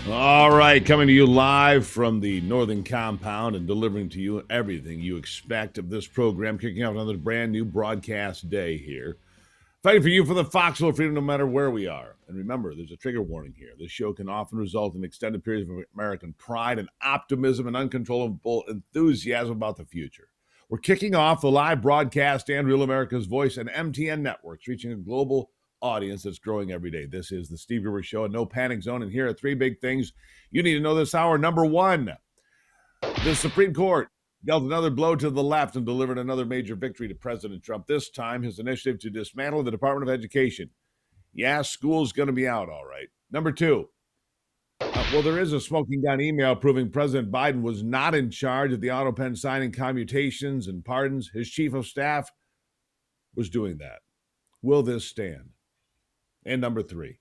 All right, coming to you live from the Northern Compound and delivering to you everything you expect of this program, kicking off another brand new broadcast day here. Fighting for you for the foxhole freedom no matter where we are. And remember, there's a trigger warning here. This show can often result in extended periods of American pride and optimism and uncontrollable enthusiasm about the future. We're kicking off the live broadcast and Real America's Voice and MTN networks, reaching a global audience that's growing every day. This is the Steve Gruber Show, a no panic zone, and here are three big things you need to know this hour. Number one, the Supreme Court dealt another blow to the left and delivered another major victory to President Trump. This time, his initiative to dismantle the Department of Education. Yeah, school's going to be out, all right. Number two, there is a smoking gun email proving President Biden was not in charge of the Autopen signing commutations and pardons. His chief of staff was doing that. Will this stand? And number three,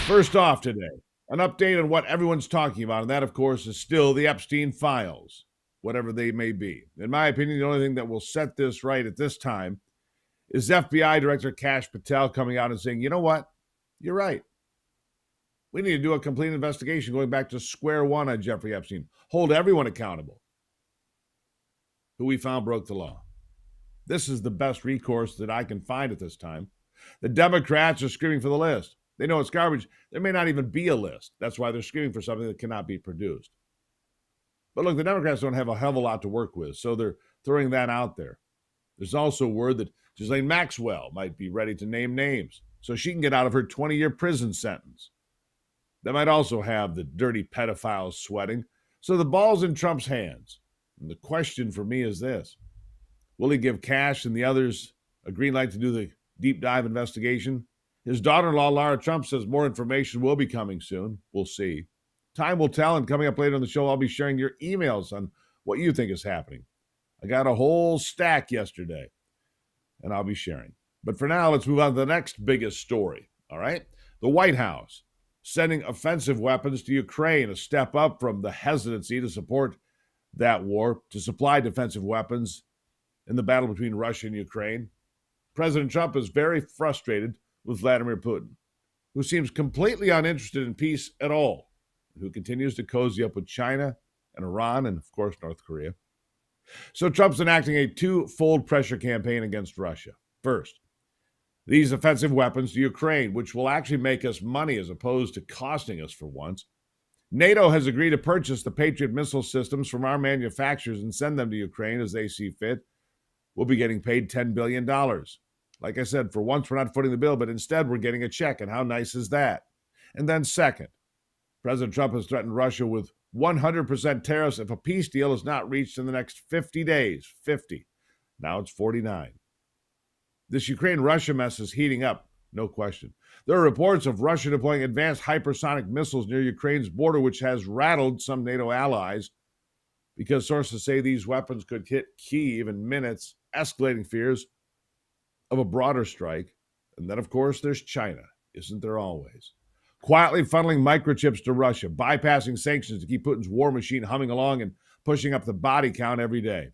first off today, an update on what everyone's talking about, and that, of course, is still the Epstein files, whatever they may be. In my opinion, the only thing that will set this right at this time is FBI Director Kash Patel coming out and saying, you know what? You're right. We need to do a complete investigation going back to square one on Jeffrey Epstein. Hold everyone accountable who we found broke the law. This is the best recourse that I can find at this time. The Democrats are screaming for the list. They know it's garbage. There may not even be a list. That's why they're screaming for something that cannot be produced. But look, the Democrats don't have a hell of a lot to work with, so they're throwing that out there. There's also word that Ghislaine Maxwell might be ready to name names so she can get out of her 20-year prison sentence. They might also have the dirty pedophiles sweating. So the ball's in Trump's hands. And the question for me is this. Will he give Kash and the others a green light to do the deep dive investigation? His daughter-in-law, Lara Trump, says more information will be coming soon. We'll see. Time will tell, and coming up later on the show, I'll be sharing your emails on what you think is happening. I got a whole stack yesterday, and I'll be sharing. But for now, let's move on to the next biggest story, all right? The White House sending offensive weapons to Ukraine, a step up from the hesitancy to support that war, to supply defensive weapons in the battle between Russia and Ukraine. President Trump is very frustrated with Vladimir Putin, who seems completely uninterested in peace at all, who continues to cozy up with China and Iran and, of course, North Korea. So Trump's enacting a two-fold pressure campaign against Russia. First, these offensive weapons to Ukraine, which will actually make us money as opposed to costing us for once. NATO has agreed to purchase the Patriot missile systems from our manufacturers and send them to Ukraine as they see fit. We'll be getting paid $10 billion. Like I said, for once, we're not footing the bill, but instead we're getting a check. And how nice is that? And then second, President Trump has threatened Russia with 100% tariffs if a peace deal is not reached in the next 50 days. 50. Now it's 49. This Ukraine-Russia mess is heating up, no question. There are reports of Russia deploying advanced hypersonic missiles near Ukraine's border, which has rattled some NATO allies because sources say these weapons could hit Kyiv in minutes, escalating fears of a broader strike. And then, of course, there's China, isn't there always? Quietly funneling microchips to Russia, bypassing sanctions to keep Putin's war machine humming along and pushing up the body count every day.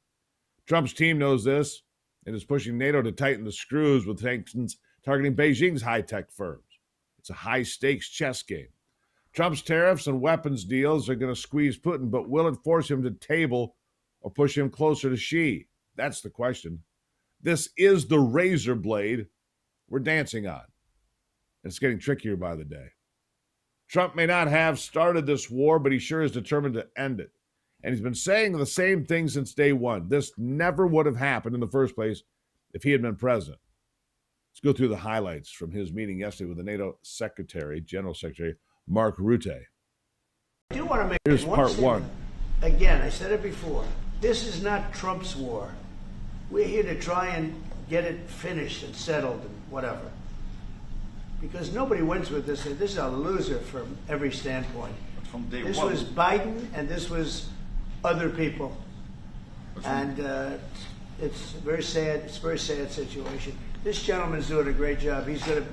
Trump's team knows this and is pushing NATO to tighten the screws with sanctions targeting Beijing's high-tech firms. It's a high-stakes chess game. Trump's tariffs and weapons deals are going to squeeze Putin, but will it force him to table or push him closer to Xi? That's the question. This is the razor blade we're dancing on. It's getting trickier by the day. Trump may not have started this war, but he sure is determined to end it. And he's been saying the same thing since day one. This never would have happened in the first place if he had been president. Let's go through the highlights from his meeting yesterday with the NATO Secretary, General Secretary Mark Rutte. I do want to make Here's part one. Again, I said it before. This is not Trump's war. We're here to try and get it finished and settled and whatever. Because nobody wins with this. This is a loser from every standpoint. From day This one. was Biden and this was other people. And it's very sad. It's a very sad situation. This gentleman's doing a great job. He's going to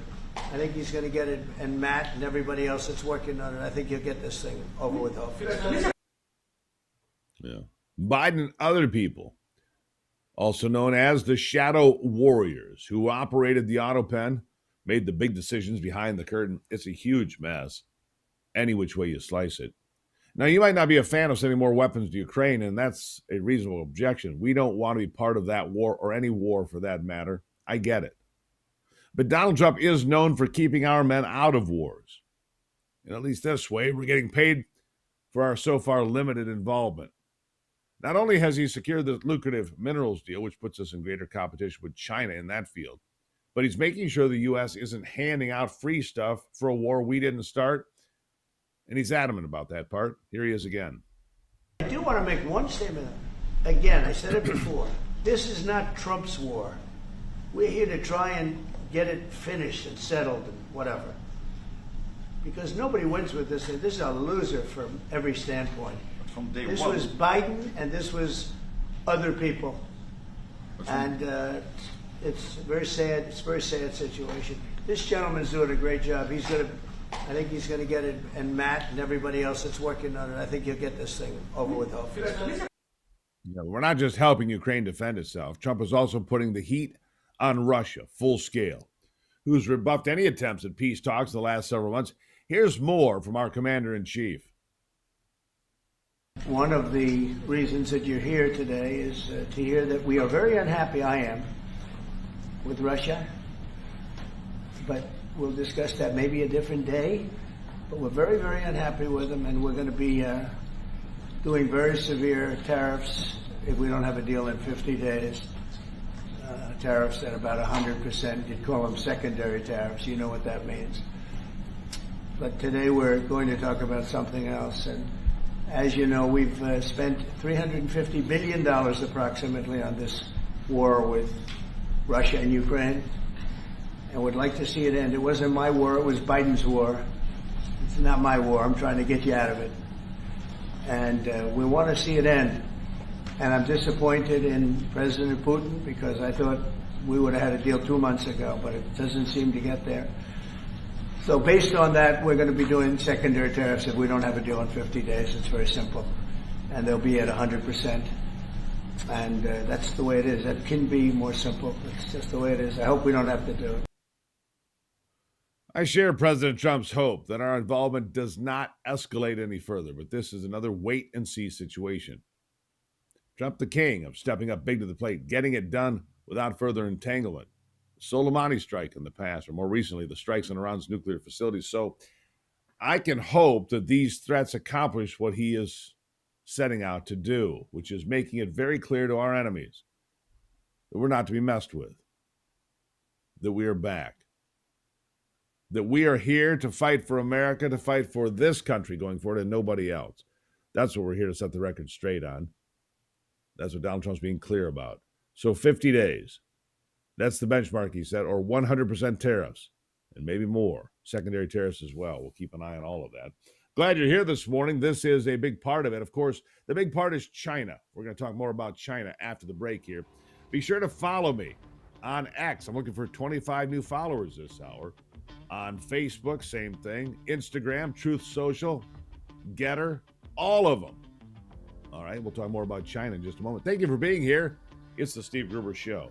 I think he's going to get it, and Matt and everybody else that's working on it, I think he'll get this thing over with hopefully. Yeah. Biden and other people, also known as the shadow warriors, who operated the Autopen, made the big decisions behind the curtain. It's a huge mess, any which way you slice it. Now, you might not be a fan of sending more weapons to Ukraine, and that's a reasonable objection. We don't want to be part of that war, or any war for that matter. I get it. But Donald Trump is known for keeping our men out of wars. And at least this way, we're getting paid for our so far limited involvement. Not only has he secured the lucrative minerals deal, which puts us in greater competition with China in that field, but he's making sure the U.S. isn't handing out free stuff for a war we didn't start. And he's adamant about that part. Here he is again. I do want to make one statement. Again, I said it before. This is not Trump's war. We're here to try and get it finished and settled and whatever. Because nobody wins with this. This is a loser from every standpoint. From day This one. was Biden and this was other people. And it's a very sad. It's a very sad situation. This gentleman's doing a great job. I think he's going to get it, and Matt and everybody else that's working on it, I think he'll get this thing over with hopefully. Yeah, we're not just helping Ukraine defend itself. Trump is also putting the heat on Russia, full scale, who's rebuffed any attempts at peace talks the last several months. Here's more from our commander-in-chief. One of the reasons that you're here today is to hear that we are very unhappy, I am, with Russia. But we'll discuss that maybe a different day. But we're very, very unhappy with them, and we're going to be doing very severe tariffs if we don't have a deal in 50 days. Tariffs at about 100%. You'd call them secondary tariffs. You know what that means. But today we're going to talk about something else. And as you know, we've spent $350 billion approximately on this war with Russia and Ukraine, and would like to see it end. It wasn't my war, it was Biden's war. It's not my war. I'm trying to get you out of it. And we want to see it end. And I'm disappointed in President Putin because I thought we would have had a deal 2 months ago, but it doesn't seem to get there. So based on that, we're going to be doing secondary tariffs if we don't have a deal in 50 days. It's very simple. And they'll be at 100%. And that's the way it is. That can be more simple. It's just the way it is. I hope we don't have to do it. I share President Trump's hope that our involvement does not escalate any further, but this is another wait-and-see situation. Trump the king of stepping up big to the plate, getting it done without further entanglement. Soleimani strike in the past, or more recently, the strikes on Iran's nuclear facilities. So I can hope that these threats accomplish what he is setting out to do, which is making it very clear to our enemies that we're not to be messed with, that we are back, that we are here to fight for America, to fight for this country going forward and nobody else. That's what we're here to set the record straight on. That's what Donald Trump's being clear about. So 50 days. That's the benchmark he set, or 100% tariffs, and maybe more. Secondary tariffs as well. We'll keep an eye on all of that. Glad you're here this morning. This is a big part of it. Of course, the big part is China. We're going to talk more about China after the break here. Be sure to follow me on X. I'm looking for 25 new followers this hour. On Facebook, same thing. Instagram, Truth Social, Getter, all of them. All right, we'll talk more about China in just a moment. Thank you for being here. It's the Steve Gruber Show.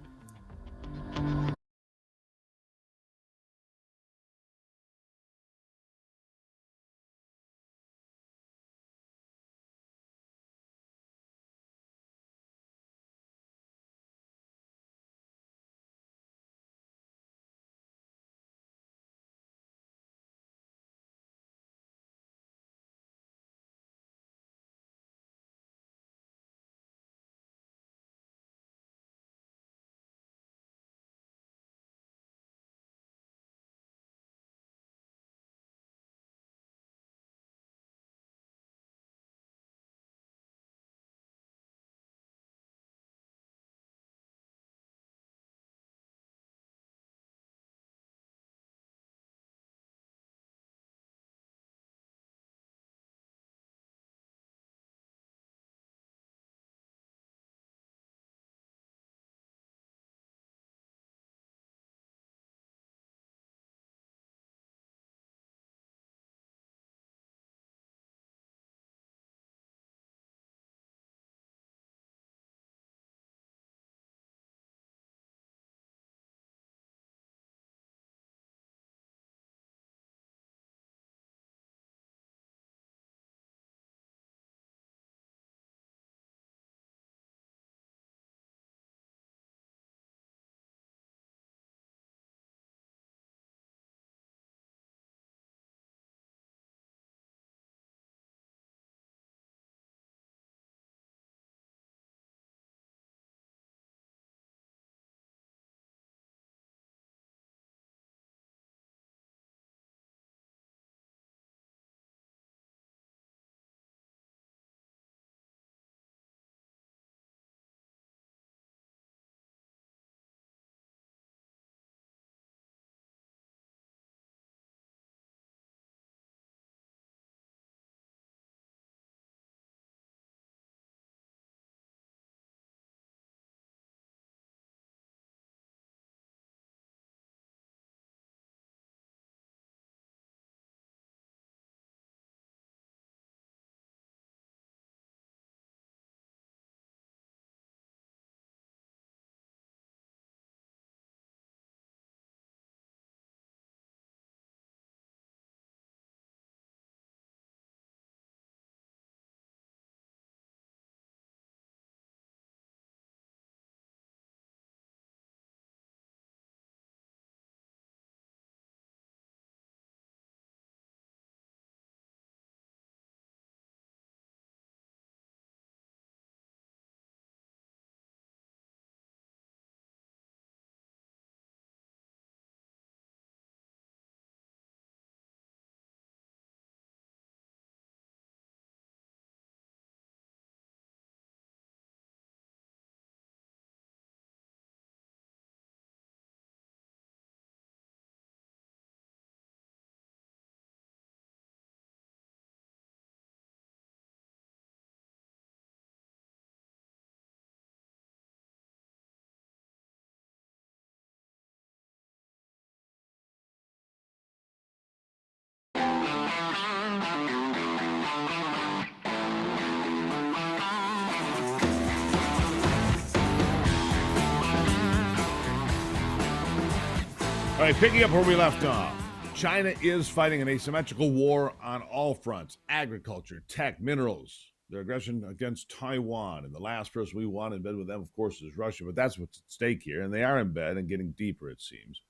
All right, picking up where we left off. China is fighting an asymmetrical war on all fronts: agriculture, tech, minerals, their aggression against Taiwan. And the last person we want in bed with them, of course, is Russia. But that's what's at stake here. And they are in bed and getting deeper, it seems.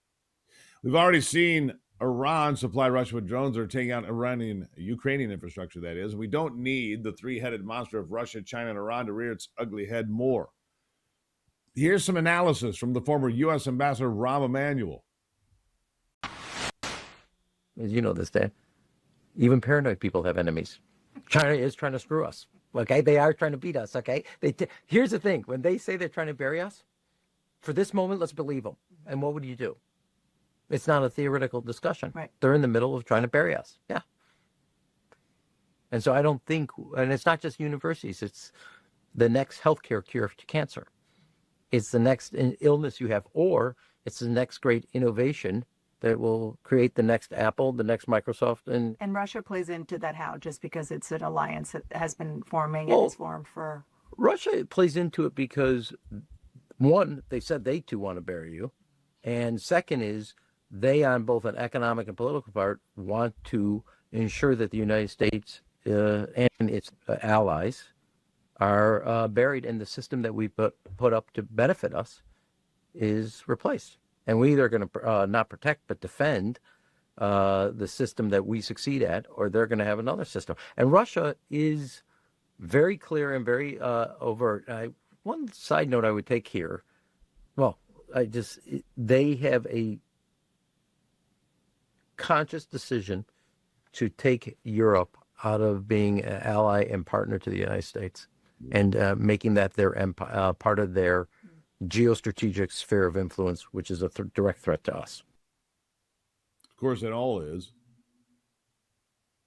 We've already seen Iran supply Russia with drones that are taking out Ukrainian infrastructure, that is. And we don't need the three-headed monster of Russia, China, and Iran to rear its ugly head more. Here's some analysis from the former U.S. Ambassador Rahm Emanuel. As you know this, Dan, even paranoid people have enemies. China is trying to screw us. Okay, they are trying to beat us. Okay, here's the thing: when they say they're trying to bury us, for this moment, let's believe them. And what would you do? It's not a theoretical discussion. Right. They're in the middle of trying to bury us. Yeah. And so I don't think, and it's not just universities. It's the next healthcare cure to cancer. It's the next illness you have, or it's the next great innovation that will create the next Apple, the next Microsoft. And Russia plays into that how? Just because it's an alliance that has been forming Well, and is formed for... Russia plays into it because, one, they said they too want to bury you. And second is, they, on both an economic and political part, want to ensure that the United States and its allies are buried, and the system that we put up to benefit us is replaced. And we either are going to not protect but defend the system that we succeed at, or they're going to have another system. And Russia is very clear and very overt. One side note I would take here, they have a conscious decision to take Europe out of being an ally and partner to the United States, and making that their part of their geostrategic sphere of influence, which is a direct threat to us. Of course, it all is.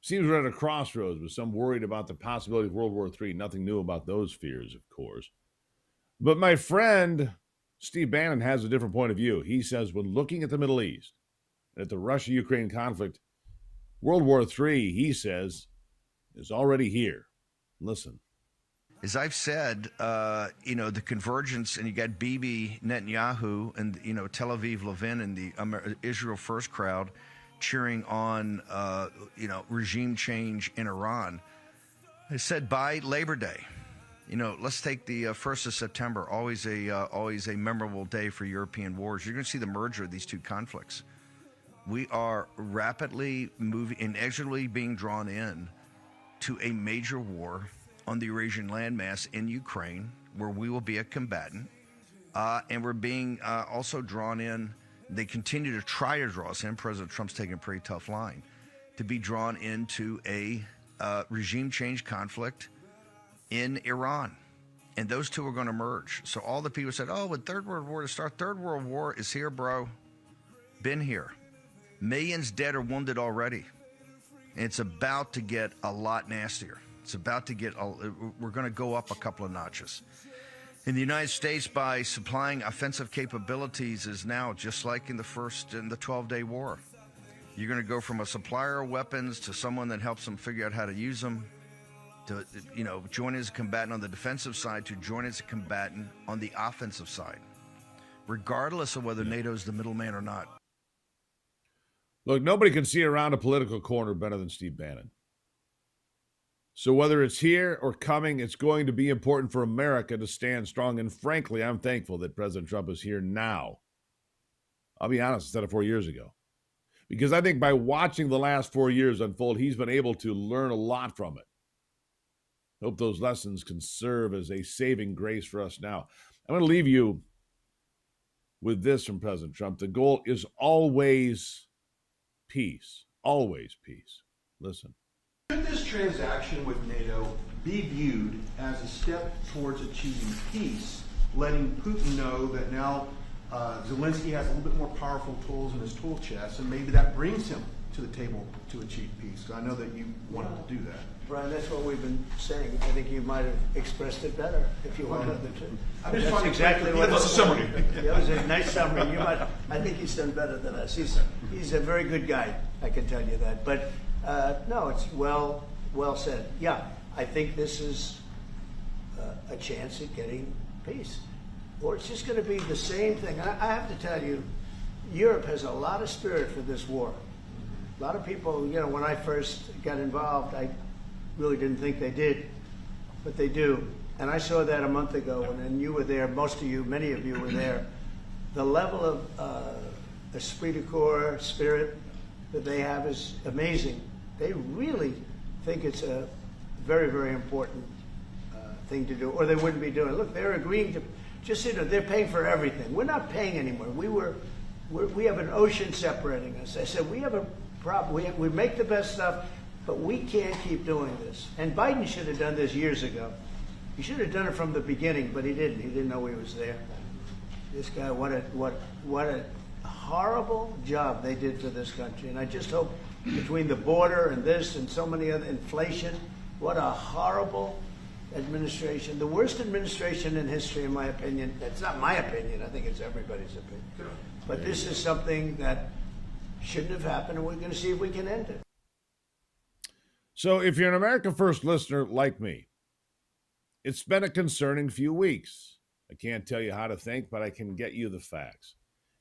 Seems we're at a crossroads with some worried about the possibility of World War III. Nothing new about those fears, of course. But my friend Steve Bannon has a different point of view. He says when looking at the Middle East, at the Russia-Ukraine conflict, World War III, he says, is already here. Listen. As I've said, the convergence, and you got Bibi Netanyahu and, Tel Aviv Levin and the Israel First crowd cheering on, regime change in Iran. I said by Labor Day, let's take the 1st of September, always a memorable day for European wars. You're going to see the merger of these two conflicts. We are rapidly moving, inexorably being drawn in to a major war on the Eurasian landmass in Ukraine, where we will be a combatant. And we're being also drawn in, they continue to try to draw us in, President Trump's taking a pretty tough line, to be drawn into a regime change conflict in Iran. And those two are going to merge. So all the people said, oh, with Third World War to start, Third World War is here, bro. Been here. Millions dead or wounded already. And it's about to get a lot nastier. It's about to get, we're going to go up a couple of notches. In the United States, by supplying offensive capabilities, is now just like in the 12-Day War. You're going to go from a supplier of weapons to someone that helps them figure out how to use them, to, join as a combatant on the defensive side, to join as a combatant on the offensive side, regardless of whether NATO is the middleman or not. Look, nobody can see around a political corner better than Steve Bannon. So whether it's here or coming, it's going to be important for America to stand strong. And frankly, I'm thankful that President Trump is here now. I'll be honest, instead of 4 years ago. Because I think by watching the last 4 years unfold, he's been able to learn a lot from it. Hope those lessons can serve as a saving grace for us now. I'm going to leave you with this from President Trump. The goal is always peace. Always peace. Listen. Should this transaction with NATO be viewed as a step towards achieving peace, letting Putin know that now Zelensky has a little bit more powerful tools in his tool chest, and maybe that brings him to the table to achieve peace? So I know that you wanted to do that. Brian, that's what we've been saying. I think you might have expressed it better if you wanted to. I'm just That's trying to exactly what give us a summary. That was a nice summary. I think he's done better than us. He's a very good guy, I can tell you that. But no, it's well said. Yeah, I think this is a chance at getting peace. Or it's just going to be the same thing. I have to tell you, Europe has a lot of spirit for this war. A lot of people, you know, when I first got involved, I really didn't think they did, but they do. And I saw that a month ago, and you were there, most of you, many of you were there. The level of esprit de corps, spirit that they have is amazing. They really think it's a very, very important thing to do, or they wouldn't be doing it. Look, they're agreeing to, just, you know, they're paying for everything. We're not paying anymore. We have an ocean separating us. I said, we have a problem. We make the best stuff, but we can't keep doing this. And Biden should have done this years ago. He should have done it from the beginning, but he didn't. He didn't know he was there. This guy, what a horrible job they did for this country. And I just hope between the border and this and so many other, inflation, what a horrible administration. The worst administration in history, in my opinion. It's not my opinion. I think it's everybody's opinion. But this is something that shouldn't have happened, and we're going to see if we can end it. So if you're an America First listener like me, it's been a concerning few weeks. I can't tell you how to think, but I can get you the facts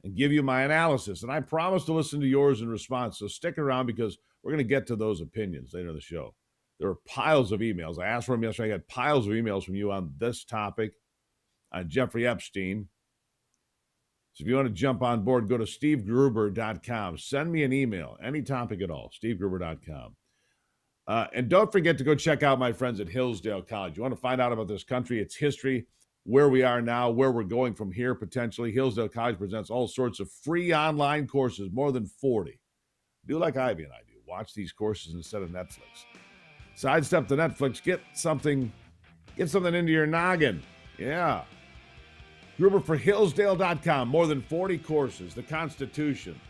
and give you my analysis. And I promise to listen to yours in response. So stick around, because we're going to get to those opinions later in the show. There are piles of emails. I asked for them yesterday. I got piles of emails from you on this topic, on Jeffrey Epstein. So if you want to jump on board, go to stevegruber.com. Send me an email, any topic at all, stevegruber.com. And don't forget to go check out my friends at Hillsdale College. You want to find out about this country, its history, where we are now, where we're going from here potentially. Hillsdale College presents all sorts of free online courses, more than 40. Do like Ivy and I do. Watch these courses instead of Netflix. Sidestep to Netflix. Get something into your noggin. Yeah. Gruber for Hillsdale.com. More than 40 courses. The Constitution,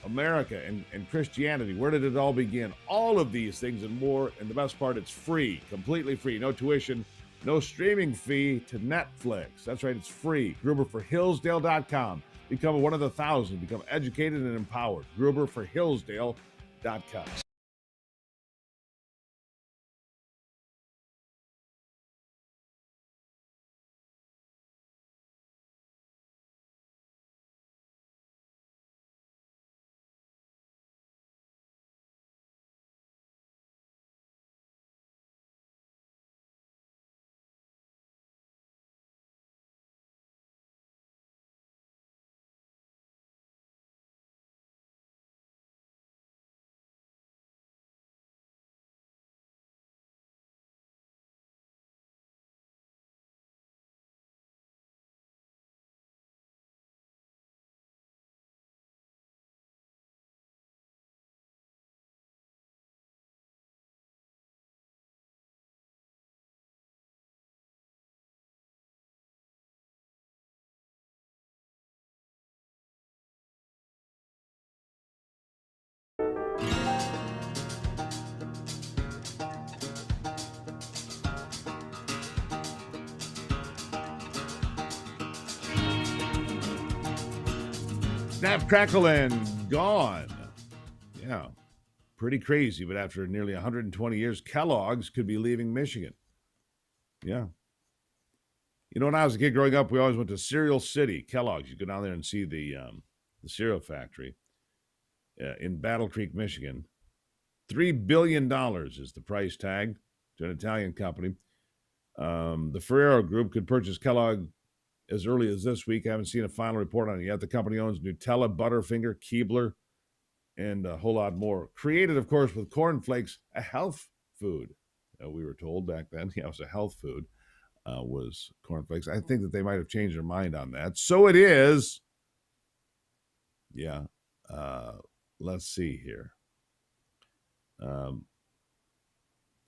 America and Christianity. Where did it all begin? All of these things and more. And the best part, it's free. Completely free. No tuition. No streaming fee to Netflix. That's right. It's free. Gruber for Hillsdale.com. Become one of the 1,000. Become educated and empowered. Gruber for Hillsdale.com. Snap, crackle, and gone. Yeah, pretty crazy. But after nearly 120 years, Kellogg's could be leaving Michigan. Yeah. You know, when I was a kid growing up, we always went to Cereal City, Kellogg's. You go down there and see the cereal factory in Battle Creek, Michigan. $3 billion is the price tag to an Italian company. The Ferrero Group could purchase Kellogg as early as this week. I haven't seen a final report on it yet. The company owns Nutella, Butterfinger, Keebler, and a whole lot more. Created, of course, with Corn Flakes, a health food. We were told back then, yeah, it was a health food, was Corn Flakes. I think that they might have changed their mind on that. So it is. Yeah. Let's see here.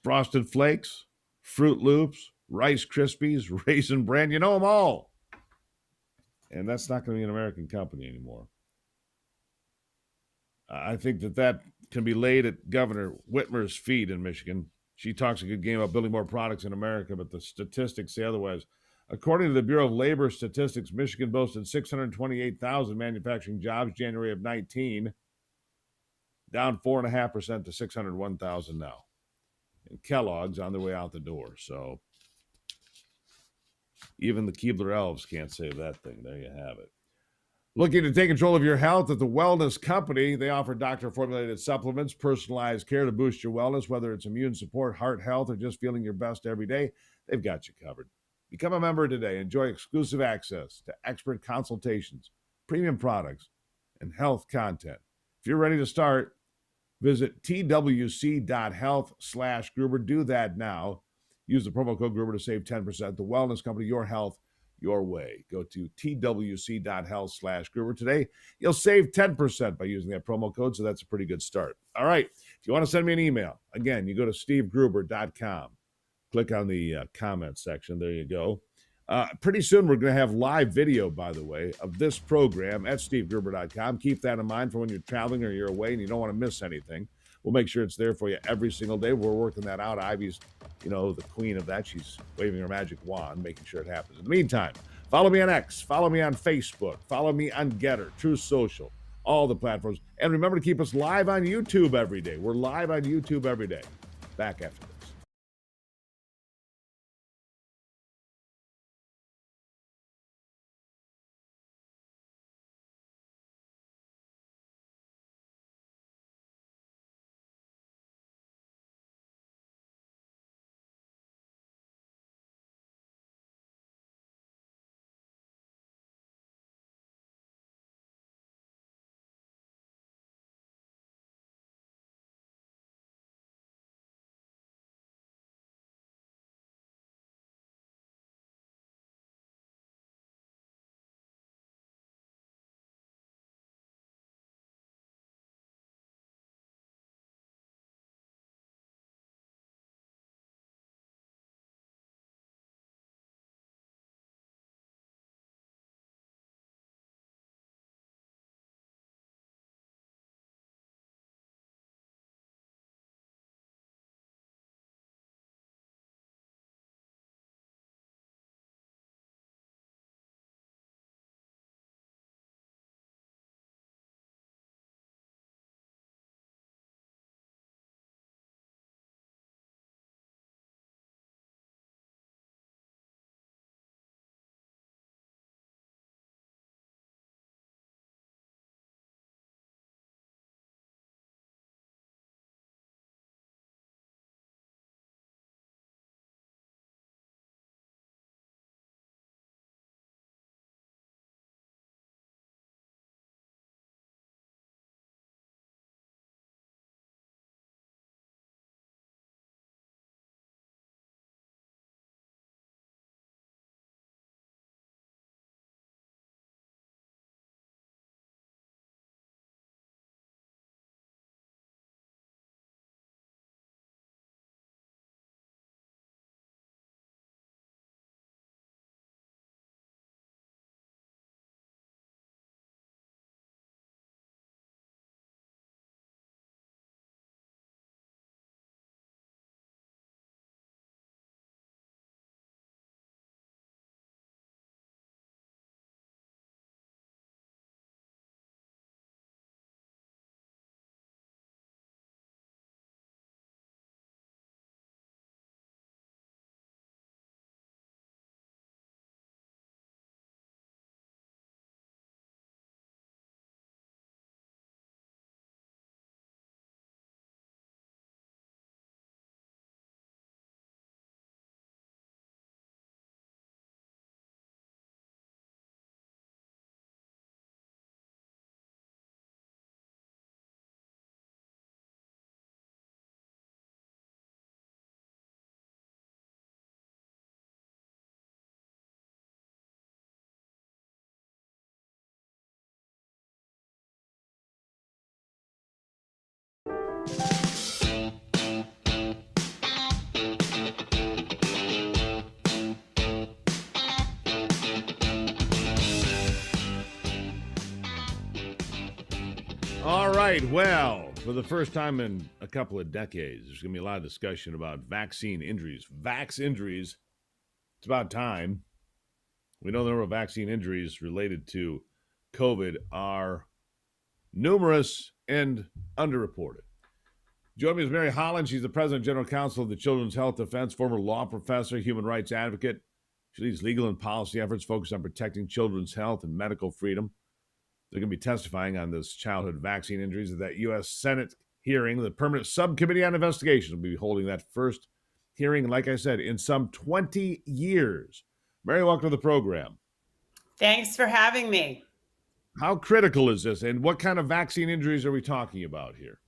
Frosted Flakes, Fruit Loops, Rice Krispies, Raisin Bran. You know them all. And that's not going to be an American company anymore. I think that can be laid at Governor Whitmer's feet in Michigan. She talks a good game about building more products in America, but the statistics say otherwise. According to the Bureau of Labor Statistics, Michigan boasted 628,000 manufacturing jobs January of 19, down 4.5% to 601,000 now. And Kellogg's on their way out the door. So even the Keebler elves can't save that thing. There you have it. Looking to take control of your health at the Wellness Company. They offer doctor-formulated supplements, personalized care to boost your wellness, whether it's immune support, heart health, or just feeling your best every day. They've got you covered. Become a member today. Enjoy exclusive access to expert consultations, premium products, and health content. If you're ready to start, visit twc.health/Gruber. Do that now. Use the promo code Gruber to save 10%. The Wellness Company, your health, your way. Go to twc.health/Gruber today. You'll save 10% by using that promo code, so that's a pretty good start. All right. If you want to send me an email, again, you go to stevegruber.com. Click on the comment section. There you go. Pretty soon, we're going to have live video, by the way, of this program at stevegruber.com. Keep that in mind for when you're traveling or you're away and you don't want to miss anything. We'll make sure it's there for you every single day. We're working that out. Ivy's, the queen of that. She's waving her magic wand, making sure it happens. In the meantime, follow me on X, follow me on Facebook, follow me on Getter, Truth Social, all the platforms. And remember to keep us live on YouTube every day. We're live on YouTube every day. Back after this. All right, well, for the first time in a couple of decades, there's going to be a lot of discussion about vaccine injuries. Vax injuries, it's about time. We know the number of vaccine injuries related to COVID are numerous and underreported. Joining me is Mary Holland. She's the president and general counsel of the Children's Health Defense, former law professor, human rights advocate. She leads legal and policy efforts focused on protecting children's health and medical freedom. They're going to be testifying on this childhood vaccine injuries at that U.S. Senate hearing. The Permanent Subcommittee on Investigations will be holding that first hearing, like I said, in some 20 years. Mary, welcome to the program. Thanks for having me. How critical is this, and what kind of vaccine injuries are we talking about here?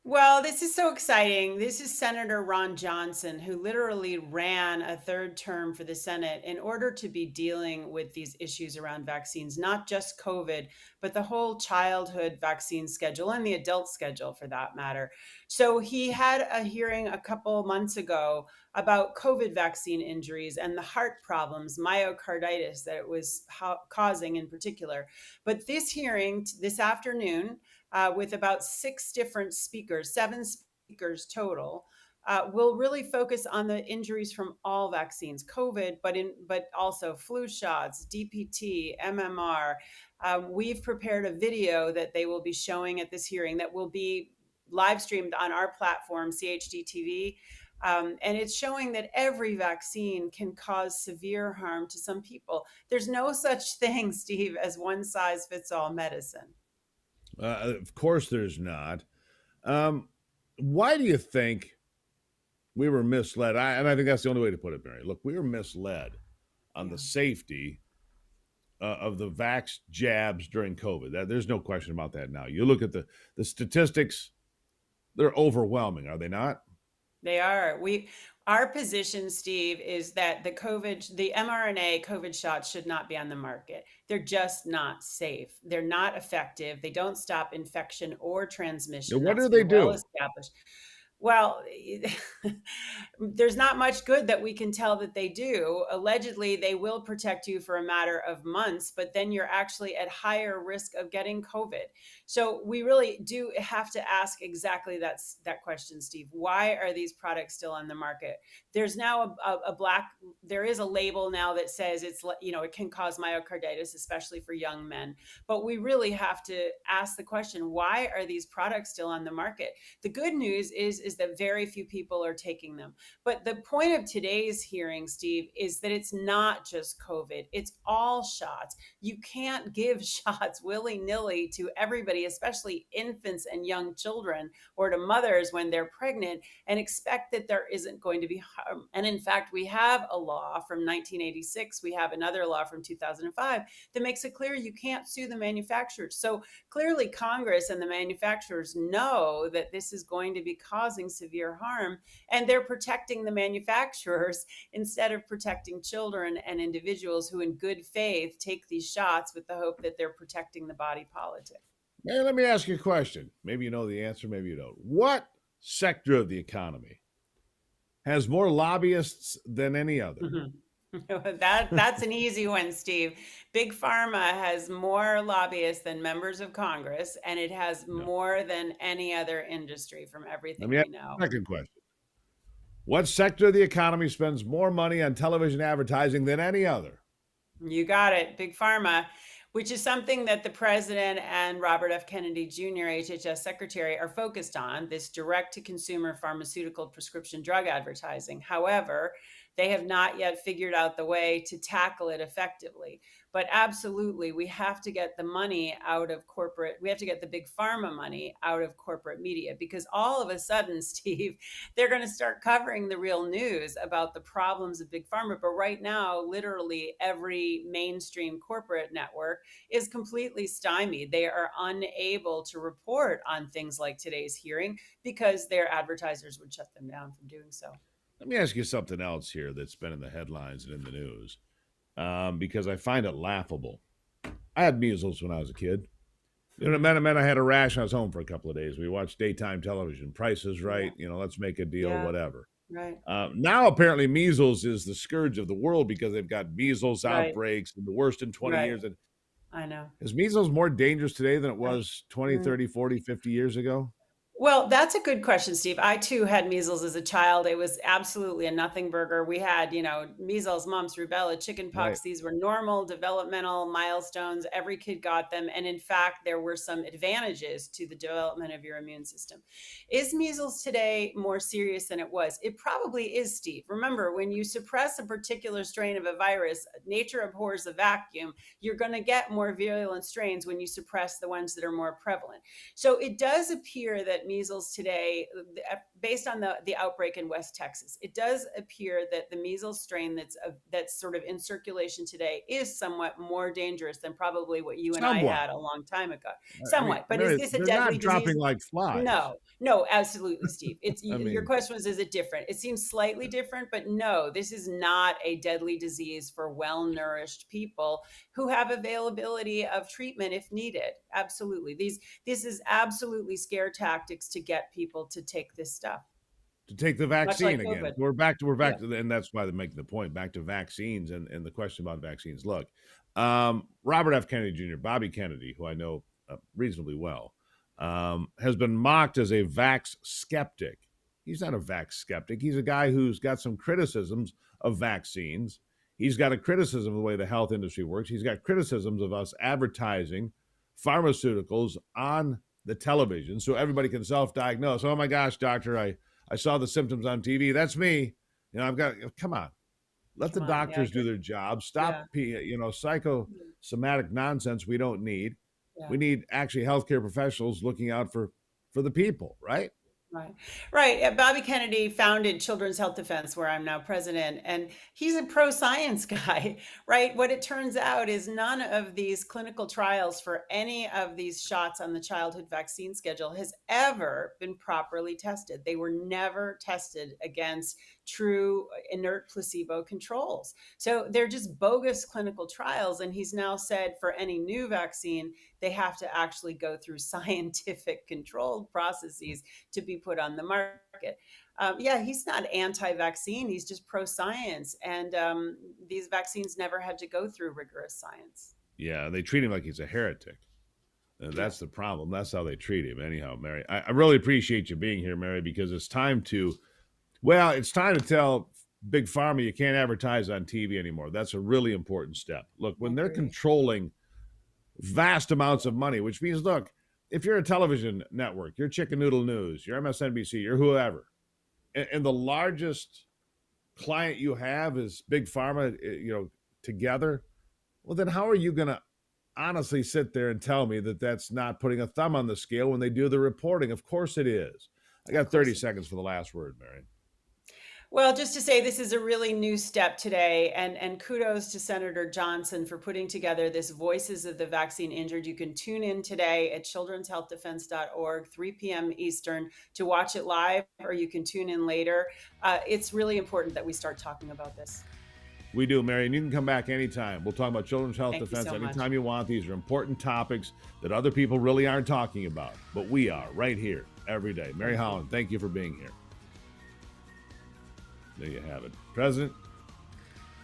Well, this is so exciting. This is Senator Ron Johnson, who literally ran a third term for the Senate in order to be dealing with these issues around vaccines, not just COVID, but the whole childhood vaccine schedule and the adult schedule for that matter. So he had a hearing a couple months ago about COVID vaccine injuries and the heart problems, myocarditis that it was causing in particular. But this hearing this afternoon, with about 6 different speakers, 7 speakers total, will really focus on the injuries from all vaccines, COVID, but also flu shots, DPT, MMR. We've prepared a video that they will be showing at this hearing that will be live streamed on our platform, CHD TV. And it's showing that every vaccine can cause severe harm to some people. There's no such thing, Steve, as one size fits all medicine. Of course there's not. Why do you think we were misled? And I think that's the only way to put it, Mary. Look, we were misled on the safety of the vax jabs during COVID. There's no question about that now. You look at the statistics, they're overwhelming, are they not? They are. Our position, Steve, is that the mRNA COVID shots should not be on the market. They're just not safe. They're not effective. They don't stop infection or transmission. Now, what do they do? Well established. Well, there's not much good that we can tell that they do. Allegedly, they will protect you for a matter of months, but then you're actually at higher risk of getting COVID. So we really do have to ask exactly that question, Steve. Why are these products still on the market? There's now there is a label now that says it can cause myocarditis, especially for young men. But we really have to ask the question, why are these products still on the market? The good news is that very few people are taking them. But the point of today's hearing, Steve, is that it's not just COVID. It's all shots. You can't give shots willy-nilly to everybody, especially infants and young children, or to mothers when they're pregnant, and expect that there isn't going to be harm. And in fact, we have a law from 1986. We have another law from 2005 that makes it clear you can't sue the manufacturers. So clearly Congress and the manufacturers know that this is going to be causing severe harm, and they're protecting the manufacturers instead of protecting children and individuals who in good faith take these shots with the hope that they're protecting the body politic. Hey, let me ask you a question. Maybe you know the answer, maybe you don't. What sector of the economy has more lobbyists than any other? That's an easy one, Steve. Big Pharma has more lobbyists than members of Congress, and it has more than any other industry from everything we know. Second question. What sector of the economy spends more money on television advertising than any other? You got it. Big Pharma, which is something that the president and Robert F. Kennedy Jr., HHS Secretary, are focused on, this direct-to-consumer pharmaceutical prescription drug advertising. However, they have not yet figured out the way to tackle it effectively. But absolutely, we have to get the money out of corporate. We have to get the big pharma money out of corporate media, because all of a sudden, Steve, they're going to start covering the real news about the problems of big pharma. But right now, literally every mainstream corporate network is completely stymied. They are unable to report on things like today's hearing because their advertisers would shut them down from doing so. Let me ask you something else here that's been in the headlines and in the news, because I find it laughable. I had measles when I was a kid. It meant I had a rash. I was home for a couple of days. We watched daytime television. Price is Right. Let's make a deal, whatever. Right. Now, apparently, measles is the scourge of the world because they've got measles outbreaks, and the worst in 20 years. And I know. is measles more dangerous today than it was 20, 30, 40, 50 years ago? Well, that's a good question, Steve. I too had measles as a child. It was absolutely a nothing burger. We had, measles, mumps, rubella, Right. chickenpox. These were normal developmental milestones. Every kid got them. And in fact, there were some advantages to the development of your immune system. Is measles today more serious than it was? It probably is, Steve. Remember, when you suppress a particular strain of a virus, nature abhors a vacuum. You're going to get more virulent strains when you suppress the ones that are more prevalent. So it does appear that measles today, based on the outbreak in West Texas, it does appear that the measles strain that's sort of in circulation today is somewhat more dangerous than probably what you and I Somewhat. had a long time ago. I mean, Somewhat, but is Mary, this a they're not deadly dropping disease? like flies. No, no, absolutely, Steve. It's I your mean, question was, is it different? It seems slightly different, but no, this is not a deadly disease for well-nourished people who have availability of treatment if needed. Absolutely. This is absolutely scare tactics to get people to take this stuff, to take the much vaccine like again. COVID. We're Yeah. back to, and that's why they're making the point back to vaccines and the question about vaccines. Look, Robert F. Kennedy Jr., Bobby Kennedy, who I know reasonably well, has been mocked as a vax skeptic. He's not a vax skeptic. He's a guy who's got some criticisms of vaccines. He's got a criticism of the way the health industry works. He's got criticisms of us advertising pharmaceuticals on the television so everybody can self-diagnose. Oh my gosh, doctor, I saw the symptoms on TV. That's me. I've got, come on, let the Come on. Yeah, I doctors do agree. their job. Yeah. Stop, psychosomatic nonsense we don't need. Yeah. We need actually healthcare professionals looking out for the people, right? Right. Right. Bobby Kennedy founded Children's Health Defense, where I'm now president, and he's a pro science guy, right? What it turns out is none of these clinical trials for any of these shots on the childhood vaccine schedule has ever been properly tested. They were never tested against true inert placebo controls. So they're just bogus clinical trials. And he's now said for any new vaccine, they have to actually go through scientific controlled processes to be put on the market. Yeah, he's not anti-vaccine. He's just pro-science, and these vaccines never had to go through rigorous science. Yeah, they treat him like he's a heretic. Yeah. That's the problem. That's how they treat him. Anyhow, Mary, I really appreciate you being here, Mary, because it's time to tell Big Pharma you can't advertise on TV anymore. That's a really important step. Look, I when they're agree. controlling vast amounts of money, which means, look, if you're a television network, you're Chicken Noodle News, you're MSNBC, you're whoever, and the largest client you have is Big Pharma, together, well, then how are you going to honestly sit there and tell me that that's not putting a thumb on the scale when they do the reporting? Of course it is. I Of got course 30 it is. seconds for the last word, Mary. Well, just to say this is a really new step today, and kudos to Senator Johnson for putting together this Voices of the Vaccine Injured. You can tune in today at childrenshealthdefense.org, 3 p.m. Eastern, to watch it live, or you can tune in later. It's really important that we start talking about this. We do, Mary, and you can come back anytime. We'll talk about children's health Thank you defense so much. anytime you want. These are important topics that other people really aren't talking about, but we are right here every day. Mary Holland, thank you for being here. There you have it. President,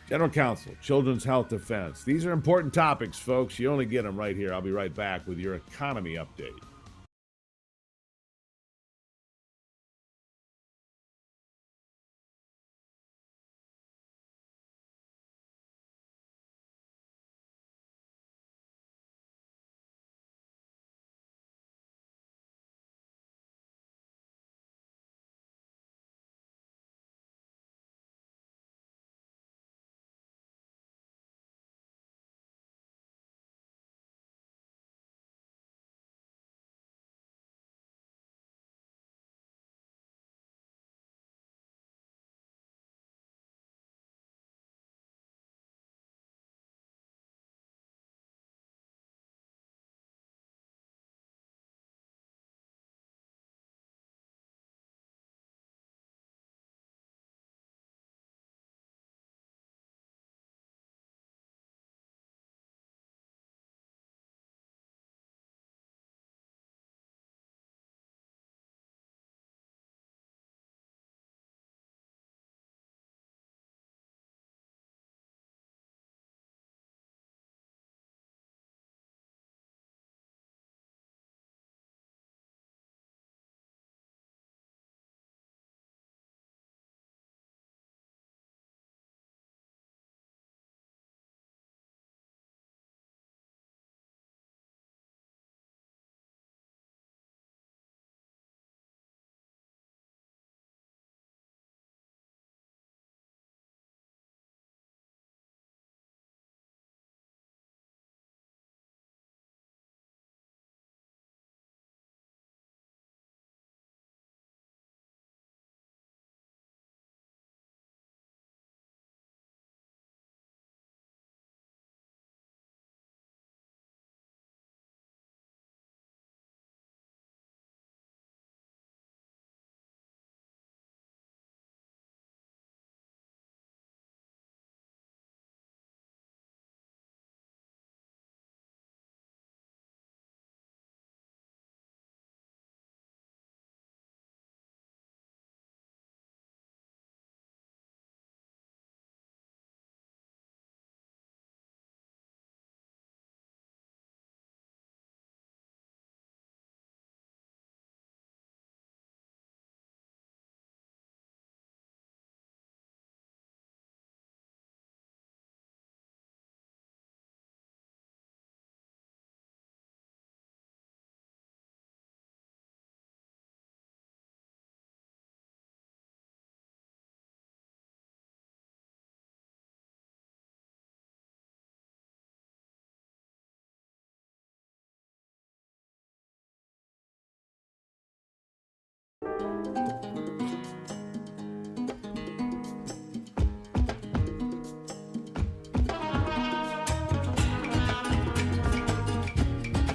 General Counsel, Children's Health Defense. These are important topics, folks. You only get them right here. I'll be right back with your economy update.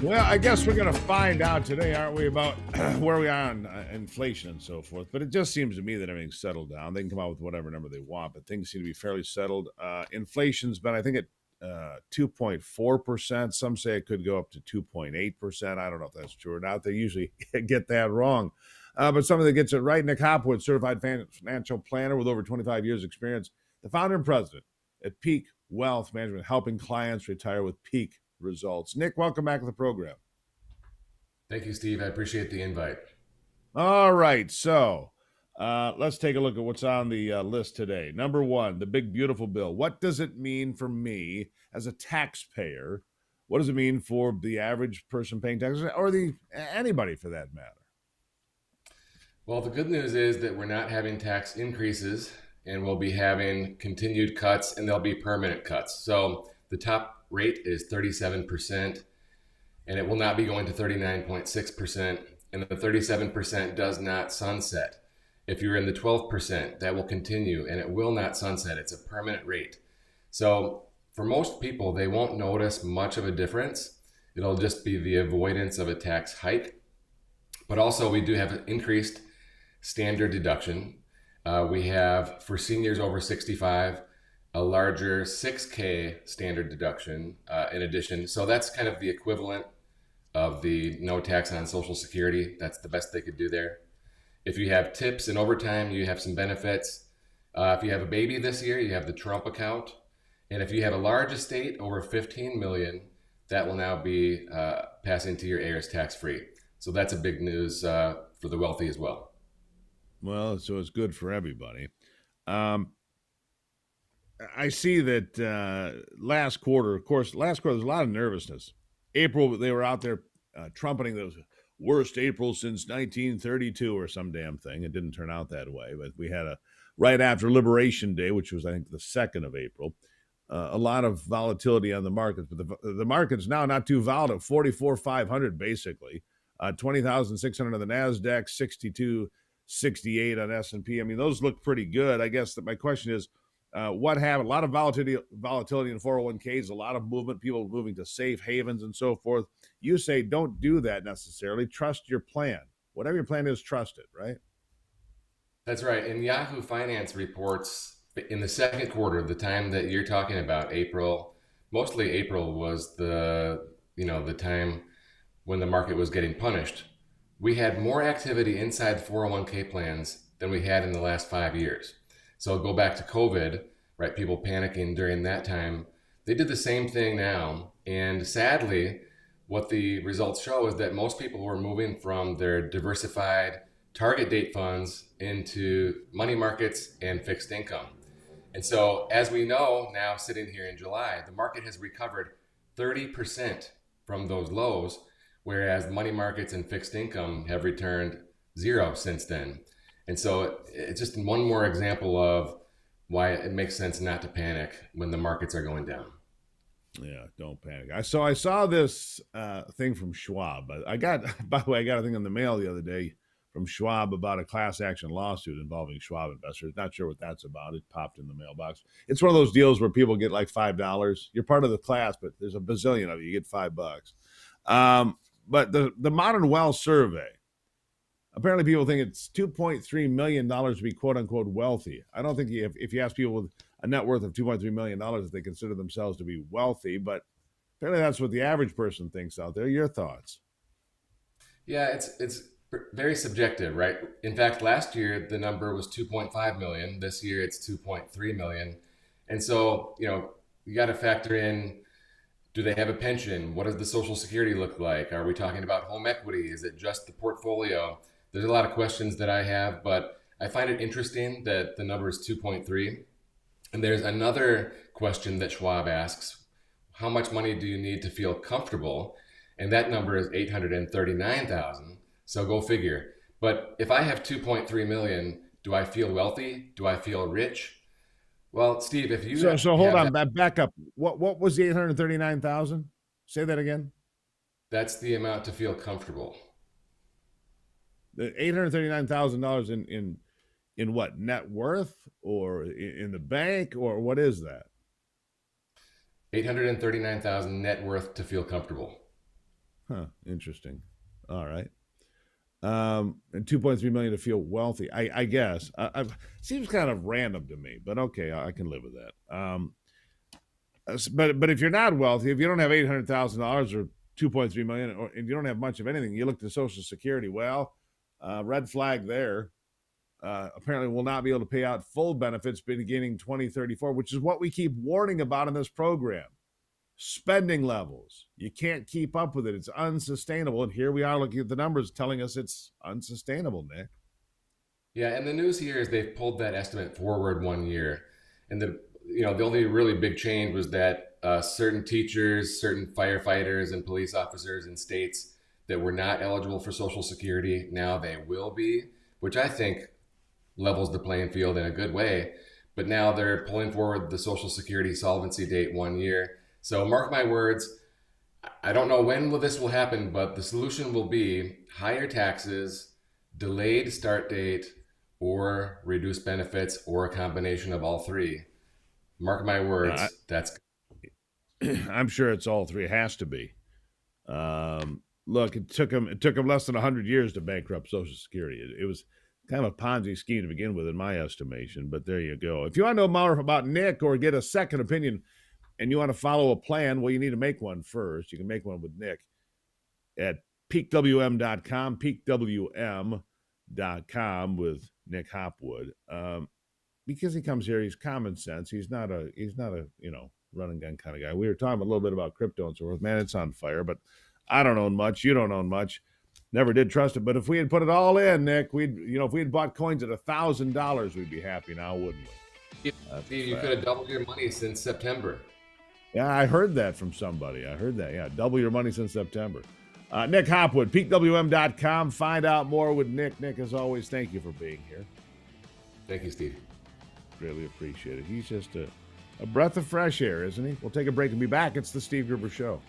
Well, I guess we're going to find out today, aren't we, about where we are on inflation and so forth. But it just seems to me that everything's settled down. They can come out with whatever number they want, but things seem to be fairly settled. Inflation's been, I think, at 2.4%. Some say it could go up to 2.8%. I don't know if that's true or not. They usually get that wrong. But somebody that gets it right, Nick Hopwood, certified financial planner with over 25 years experience, the founder and president at Peak Wealth Management, helping clients retire with peak results. Nick, welcome back to the program. Thank you, Steve. I appreciate the invite. All right, so let's take a look at what's on the list today. Number one, the big beautiful bill. What does it mean for me as a taxpayer? What does it mean for the average person paying taxes, or anybody for that matter? Well, the good news is that we're not having tax increases, and we'll be having continued cuts, and they'll be permanent cuts. So the top rate is 37%, and it will not be going to 39.6%, and the 37% does not sunset. If you're in the 12%, that will continue, and it will not sunset. It's a permanent rate. So for most people, they won't notice much of a difference. It'll just be the avoidance of a tax hike. But also, we do have an increased standard deduction. We have, for seniors over 65, a larger 6K standard deduction in addition. So that's kind of the equivalent of the no tax on Social Security. That's the best they could do there. If you have tips and overtime, you have some benefits. If you have a baby this year, you have the Trump account. And if you have a large estate over 15 million, that will now be passing to your heirs tax-free. So that's a big news for the wealthy as well. Well, so it's good for everybody. I see that last quarter, there's a lot of nervousness. April, they were out there trumpeting those worst April since 1932 or some damn thing. It didn't turn out that way, but we had right after Liberation Day, which was, I think, the 2nd of April, a lot of volatility on the markets. But the market's now not too volatile, 44,500 basically, 20,600 on the NASDAQ, 6268 on S&P. I mean, those look pretty good. I guess that my question is, what happened? A lot of volatility in 401ks, a lot of movement, people moving to safe havens and so forth. You say don't do that necessarily. Trust your plan. Whatever your plan is, trust it, right? That's right. And Yahoo Finance reports in the second quarter, the time that you're talking about, April, mostly April was the time when the market was getting punished. We had more activity inside 401k plans than we had in the last 5 years. So go back to COVID, right? People panicking during that time. They did the same thing now. And sadly, what the results show is that most people were moving from their diversified target date funds into money markets and fixed income. And so as we know now, sitting here in July, the market has recovered 30% from those lows, whereas money markets and fixed income have returned 0 since then. And so it's just one more example of why it makes sense not to panic when the markets are going down. Yeah, don't panic. I saw this thing from Schwab. By the way, I got a thing in the mail the other day from Schwab about a class action lawsuit involving Schwab investors. Not sure what that's about. It popped in the mailbox. It's one of those deals where people get like $5. You're part of the class, but there's a bazillion of you. You get $5. But the Modern Wealth Survey, apparently people think it's $2.3 million to be quote unquote wealthy. I don't think if you ask people with a net worth of $2.3 million, that they consider themselves to be wealthy, but apparently that's what the average person thinks out there. Your thoughts? Yeah, it's very subjective, right? In fact, last year the number was 2.5 million. This year it's 2.3 million. And so, you got to factor in, do they have a pension? What does the Social Security look like? Are we talking about home equity? Is it just the portfolio? There's a lot of questions that I have, but I find it interesting that the number is 2.3. And there's another question that Schwab asks: how much money do you need to feel comfortable? And that number is 839,000. So go figure. But if I have 2.3 million, do I feel wealthy? Do I feel rich? Well, Steve, if you so hold on, back up. What was the 839,000? Say that again. That's the amount to feel comfortable. The $839,000 in what, net worth, or in the bank, or what is that? 839,000 net worth to feel comfortable. Huh, interesting. All right. And 2.3 million to feel wealthy. I guess seems kind of random to me, but okay, I can live with that. But if you're not wealthy, if you don't have $800,000 or 2.3 million, and you don't have much of anything, you look to Social Security. Well, red flag there. Apparently, will not be able to pay out full benefits beginning 2034, which is what we keep warning about in this program. Spending levels. You can't keep up with it. It's unsustainable. And here we are looking at the numbers telling us it's unsustainable, Nick. Yeah, and the news here is they've pulled that estimate forward 1 year, and the only really big change was that certain teachers, certain firefighters, and police officers in states that were not eligible for Social Security now they will be, which I think levels the playing field in a good way. But now they're pulling forward the Social Security solvency date 1 year. So mark my words, I don't know when this will happen, but the solution will be higher taxes, delayed start date, or reduced benefits, or a combination of all three. Mark my Uh, words, that's I'm sure it's all three. It has to be. Look, it took them less than 100 years to bankrupt Social Security. It was kind of a Ponzi scheme to begin with, in my estimation. But there you go. If you want to know more about Nick or get a second opinion, and you want to follow a plan, well, you need to make one first. You can make one with Nick at peakwm.com, peakwm.com with Nick Hopwood. Because he comes here, he's common sense. He's not a run and gun kind of guy. We were talking a little bit about crypto and so forth. Man, it's on fire, but I don't own much. You don't own much. Never did trust it. But if we had put it all in, Nick, if we had bought coins at $1,000, we'd be happy now, wouldn't we? Steve, you could have doubled your money since September. Yeah, I heard that from somebody. I heard that. Yeah, double your money since September. Nick Hopwood, peakwm.com. Find out more with Nick. Nick, as always, thank you for being here. Thank you, Steve. Really appreciate it. He's just a breath of fresh air, isn't he? We'll take a break and be back. It's the Steve Gruber Show.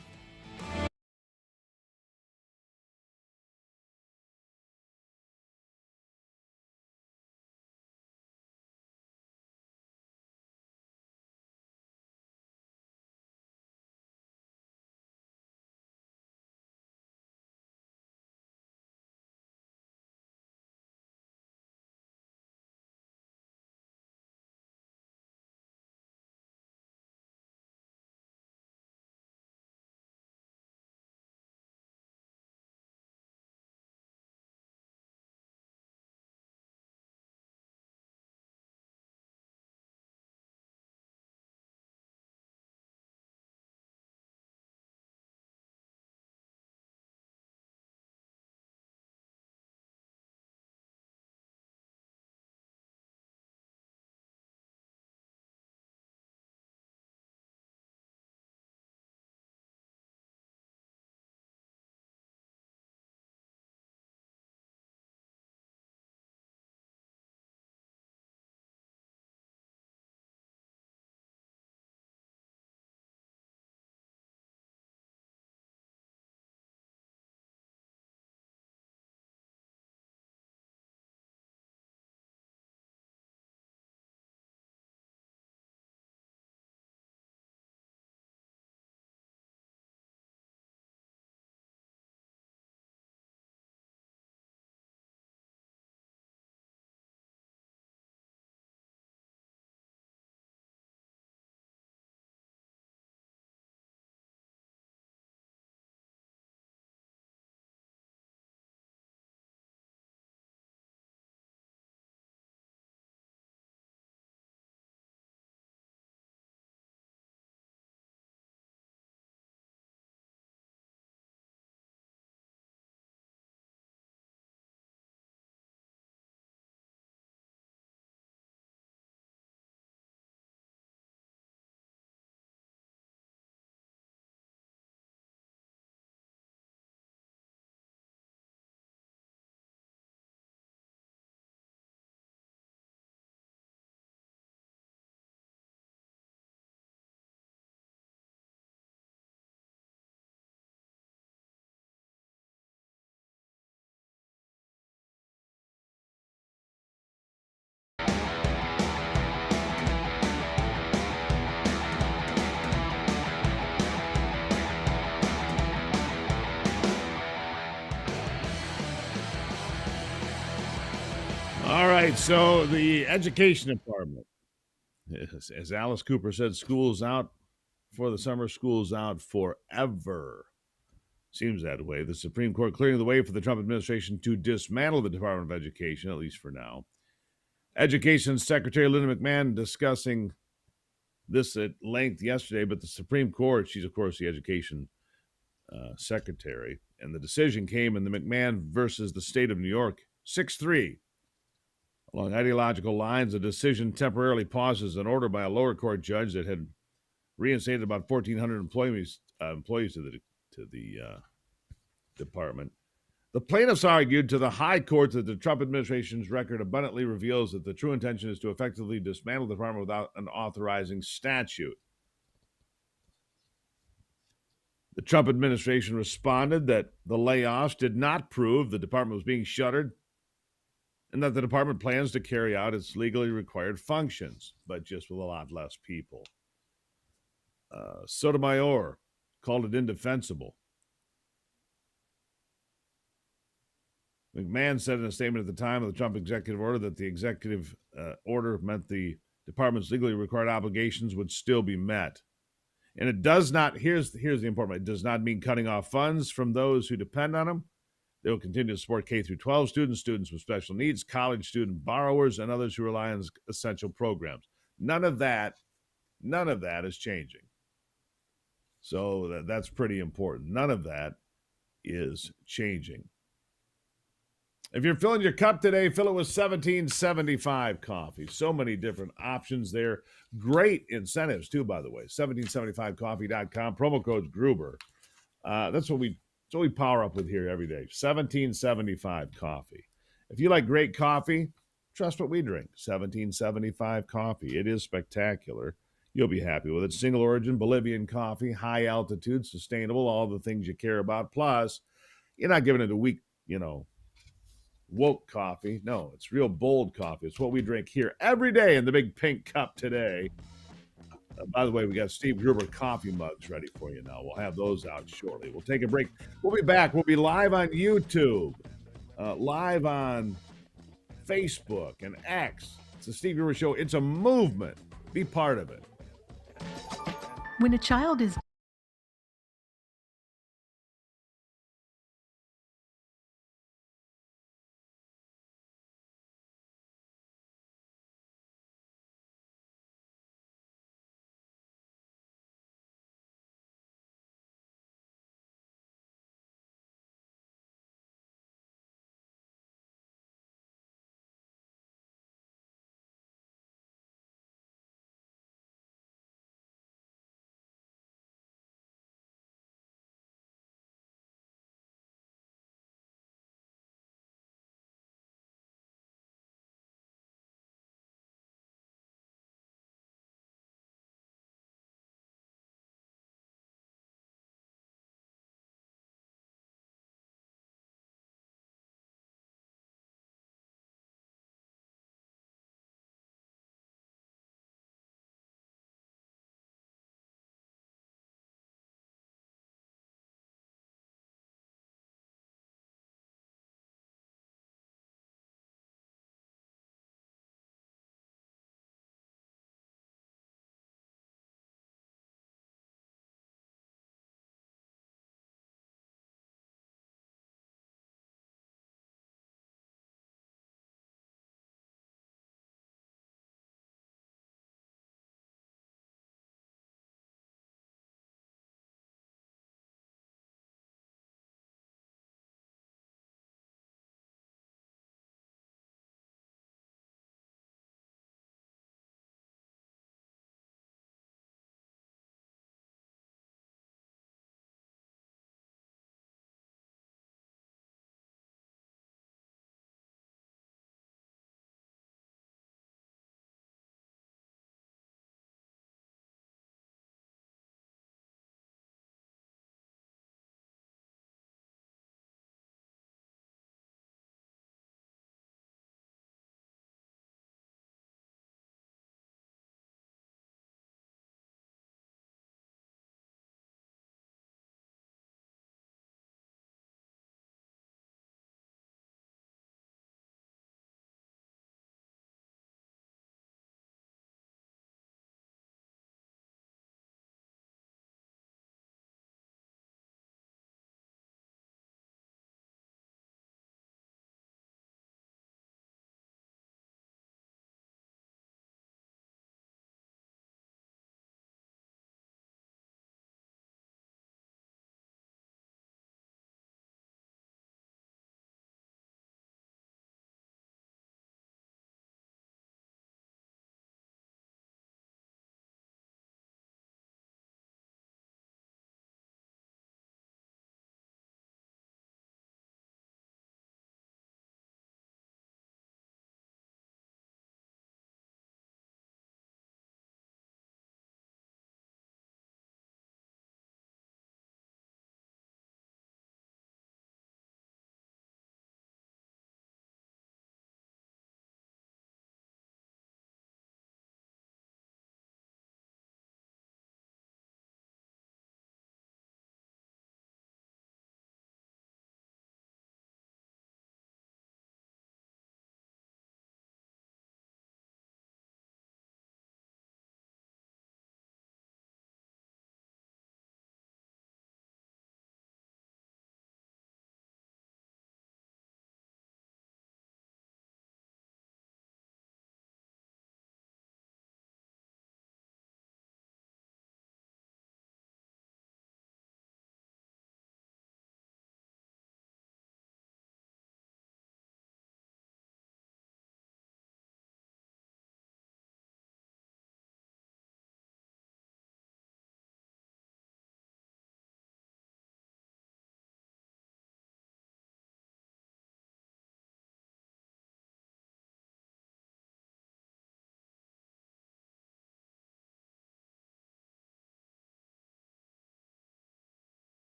right, so the education department, as Alice Cooper said, school's out for the summer, school's out forever. Seems that way. The Supreme Court clearing the way for the Trump administration to dismantle the Department of Education, at least for now. Education Secretary Linda McMahon discussing this at length yesterday, but the Supreme Court, she's, of course, the education secretary, and the decision came in the McMahon versus the state of New York, 6-3. Along ideological lines, the decision temporarily pauses an order by a lower court judge that had reinstated about 1,400 employees to the department. The plaintiffs argued to the high court that the Trump administration's record abundantly reveals that the true intention is to effectively dismantle the department without an authorizing statute. The Trump administration responded that the layoffs did not prove the department was being shuttered and that the department plans to carry out its legally required functions, but just with a lot less people. Sotomayor called it indefensible. McMahon said in a statement at the time of the Trump executive order that the executive order meant the department's legally required obligations would still be met. And it does not, here's the important part, it does not mean cutting off funds from those who depend on them. They will continue to support K through 12 students, students with special needs, college student borrowers, and others who rely on essential programs. None of that is changing. So that's pretty important. None of that is changing. If you're filling your cup today, fill it with 1775 coffee. So many different options there. Great incentives, too, by the way. 1775coffee.com. Promo code Gruber. That's what we power up with here every day. 1775 coffee. If you like great coffee, trust what we drink. 1775 coffee. It is spectacular. You'll be happy with it. Single origin, Bolivian coffee, high altitude, sustainable, all the things you care about. Plus, you're not giving it a weak, woke coffee. No, it's real bold coffee. It's what we drink here every day in the big pink cup today. By the way, we got Steve Gruber coffee mugs ready for you now. We'll have those out shortly. We'll take a break. We'll be back. We'll be live on YouTube, live on Facebook and X. It's the Steve Gruber Show. It's a movement. Be part of it. When a child is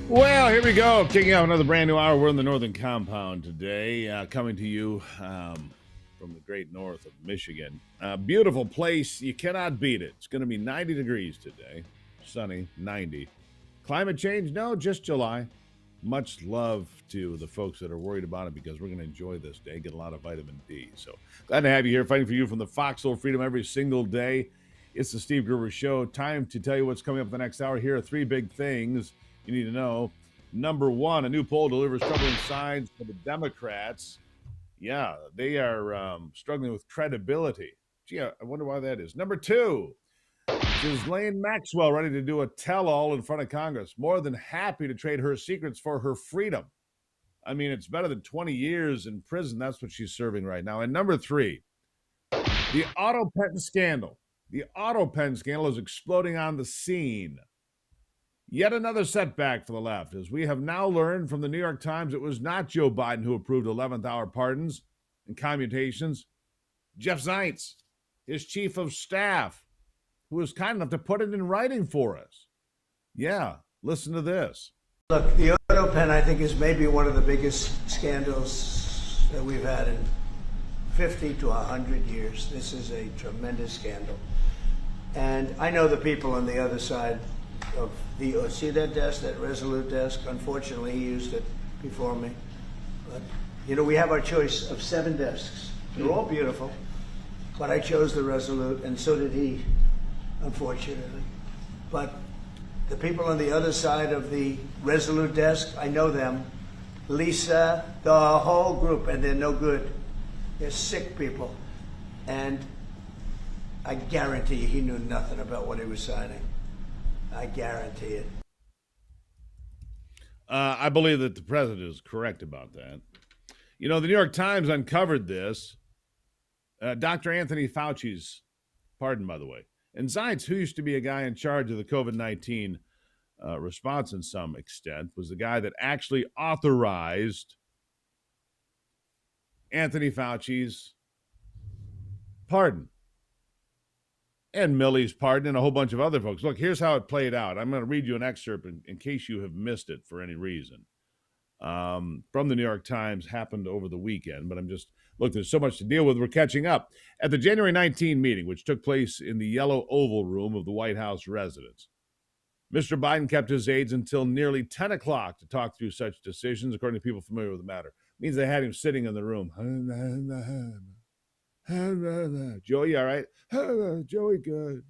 Well, here we go. Kicking off another brand new hour. We're in the Northern Compound today, coming to you from the great north of Michigan. Beautiful place. You cannot beat it. It's going to be 90 degrees today. Sunny, 90. Climate change? No, just July. Much love to the folks that are worried about it because we're going to enjoy this day, get a lot of vitamin D. So glad to have you here, fighting for you from the foxhole freedom every single day. It's the Steve Gruber Show. Time to tell you what's coming up the next hour. Here are three big things you need to know. Number one, a new poll delivers troubling signs for the Democrats. Yeah, they are struggling with credibility. Gee, I wonder why that is. Number two, Ghislaine Maxwell ready to do a tell-all in front of Congress. More than happy to trade her secrets for her freedom. I mean, it's better than 20 years in prison. That's what she's serving right now. And number three, the Autopen scandal. The Autopen scandal is exploding on the scene. Yet another setback for the left, as we have now learned from the New York Times it was not Joe Biden who approved 11th hour pardons and commutations. Jeff Zients, his chief of staff, who was kind enough to put it in writing for us. Yeah, listen to this. Look, the Autopen, I think, is maybe one of the biggest scandals that we've had in 50 to 100 years. This is a tremendous scandal. And I know the people on the other side of the, see that desk, that Resolute desk? Unfortunately, he used it before me. But, you know, we have our choice of 7 desks. They're all beautiful, but I chose the Resolute, and so did he, unfortunately. But the people on the other side of the Resolute desk, I know them. Lisa, the whole group, and they're no good. They're sick people. And I guarantee you he knew nothing about what he was signing. I guarantee it. I believe that the president is correct about that. You know, the New York Times uncovered this. Dr. Anthony Fauci's pardon, by the way. And Zients, who used to be a guy in charge of the COVID-19 response in some extent, was the guy that actually authorized Anthony Fauci's pardon. And Milley's pardon, and a whole bunch of other folks. Look, here's how it played out. I'm going to read you an excerpt in case you have missed it for any reason. From the New York Times, happened over the weekend, but look, there's so much to deal with. We're catching up. At the January 19 meeting, which took place in the Yellow Oval Room of the White House residence, Mr. Biden kept his aides until nearly 10 o'clock to talk through such decisions, according to people familiar with the matter. It means they had him sitting in the room. Joey, all right? Joey, good.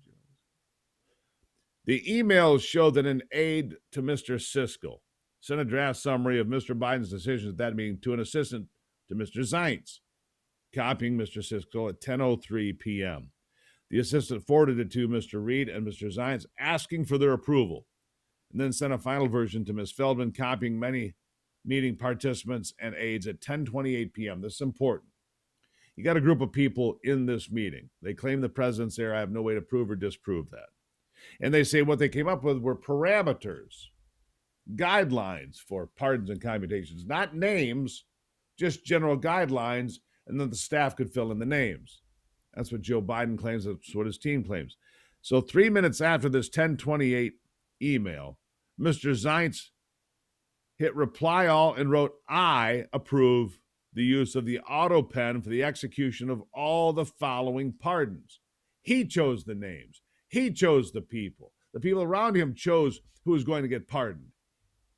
The emails show that an aide to Mr. Siskel sent a draft summary of Mr. Biden's decisions at that meeting to an assistant to Mr. Zients, copying Mr. Siskel at 10:03 p.m. The assistant forwarded it to Mr. Reed and Mr. Zients, asking for their approval, and then sent a final version to Ms. Feldman, copying many meeting participants and aides at 10:28 p.m. This is important. You got a group of people in this meeting. They claim the president's there. I have no way to prove or disprove that. And they say what they came up with were parameters, guidelines for pardons and commutations, not names, just general guidelines, and then the staff could fill in the names. That's what Joe Biden claims. That's what his team claims. So 3 minutes after this 10:28 email, Mr. Zients hit reply all and wrote, "I approve the use of the Autopen for the execution of all the following pardons." He chose the names. He chose the people. The people around him chose who was going to get pardoned.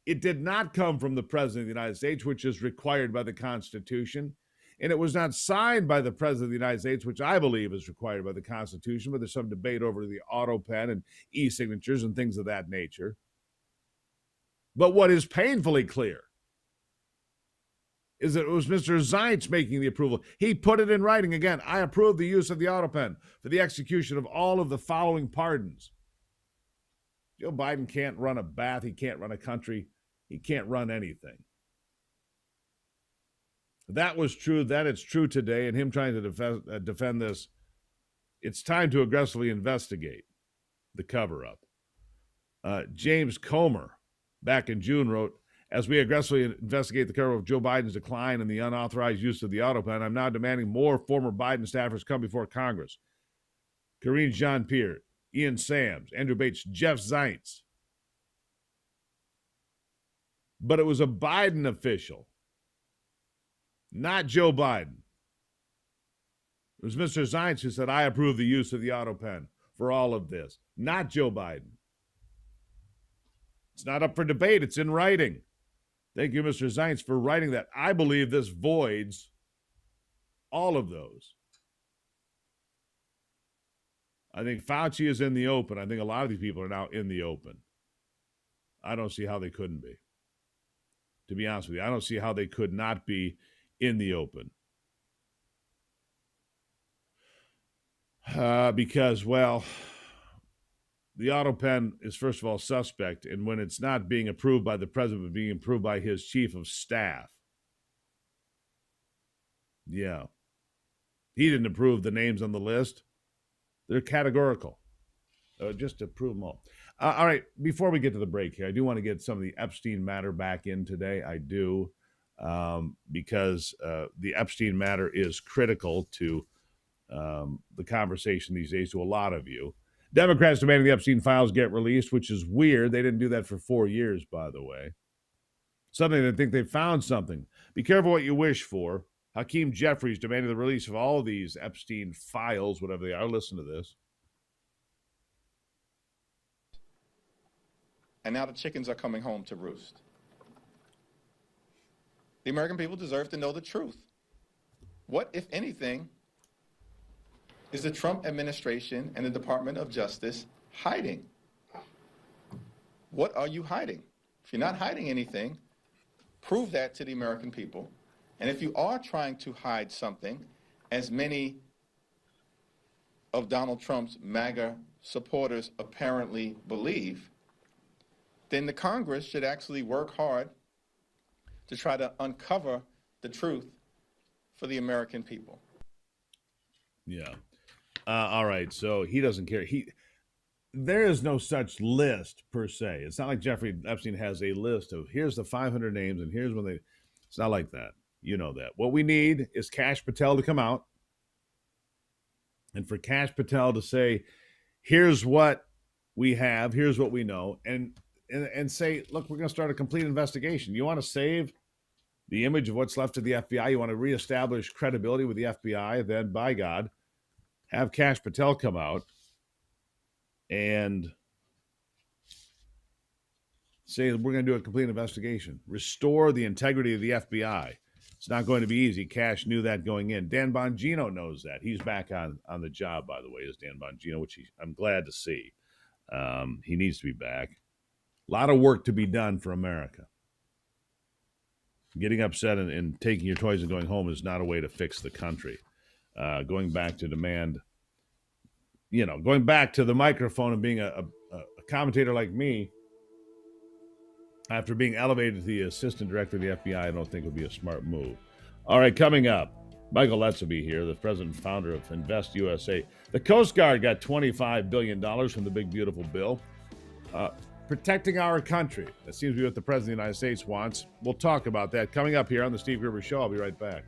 It did not come from the President of the United States, which is required by the Constitution. And it was not signed by the President of the United States, which I believe is required by the Constitution, but there's some debate over the Autopen and e-signatures and things of that nature. But what is painfully clear is that it was Mr. Zients making the approval. He put it in writing again. I approve the use of the Autopen for the execution of all of the following pardons. Joe Biden can't run a bath. He can't run a country. He can't run anything. That was true. That it's true today. And him trying to defend this, it's time to aggressively investigate the cover-up. James Comer, back in June, wrote, as we aggressively investigate the cover of Joe Biden's decline in the unauthorized use of the Autopen, I'm now demanding more former Biden staffers come before Congress. Karine Jean-Pierre, Ian Sams, Andrew Bates, Jeff Zients. But it was a Biden official, not Joe Biden. It was Mr. Zients who said, I approve the use of the Autopen for all of this, not Joe Biden. It's not up for debate. It's in writing. Thank you, Mr. Zients, for writing that. I believe this voids all of those. I think Fauci is in the open. I think a lot of these people are now in the open. I don't see how they couldn't be. To be honest with you, I don't see how they could not be in the open. Because, well, the Autopen is, first of all, suspect, and when it's not being approved by the president, but being approved by his chief of staff. Yeah. He didn't approve the names on the list. They're categorical. Just to approve them all. All right, before we get to the break here, I do want to get some of the Epstein matter back in today. I do, because the Epstein matter is critical to the conversation these days to a lot of you. Democrats demanding the Epstein files get released, which is weird. They didn't do that for 4 years, by the way. Suddenly they think they found something. Be careful what you wish for. Hakeem Jeffries demanded the release of all of these Epstein files, whatever they are. Listen to this. And now the chickens are coming home to roost. The American people deserve to know the truth. What, if anything, is the Trump administration and the Department of Justice hiding? What are you hiding? If you're not hiding anything, prove that to the American people. And if you are trying to hide something, as many of Donald Trump's MAGA supporters apparently believe, then the Congress should actually work hard to try to uncover the truth for the American people. Yeah. All right. So he doesn't care. There is no such list per se. It's not like Jeffrey Epstein has a list of here's the 500 names and here's when they. It's not like that. You know that. What we need is Kash Patel to come out, and for Kash Patel to say, "Here's what we have. Here's what we know," and say, "Look, we're going to start a complete investigation." You want to save the image of what's left of the FBI? You want to reestablish credibility with the FBI? Then, by God, have Kash Patel come out and say we're going to do a complete investigation, restore the integrity of the FBI. It's not going to be easy. Kash knew that going in. Dan Bongino knows that. He's back on the job, by the way, is Dan Bongino, which I'm glad to see. He needs to be back. A lot of work to be done for America. Getting upset and taking your toys and going home is not a way to fix the country. Going back to demand, going back to the microphone and being a commentator like me, after being elevated to the assistant director of the FBI, I don't think it would be a smart move. All right, coming up, Michael Letts will be here, the president and founder of Invest USA. The Coast Guard got $25 billion from the big, beautiful bill. Protecting our country. That seems to be what the president of the United States wants. We'll talk about that coming up here on the Steve Gruber Show. I'll be right back.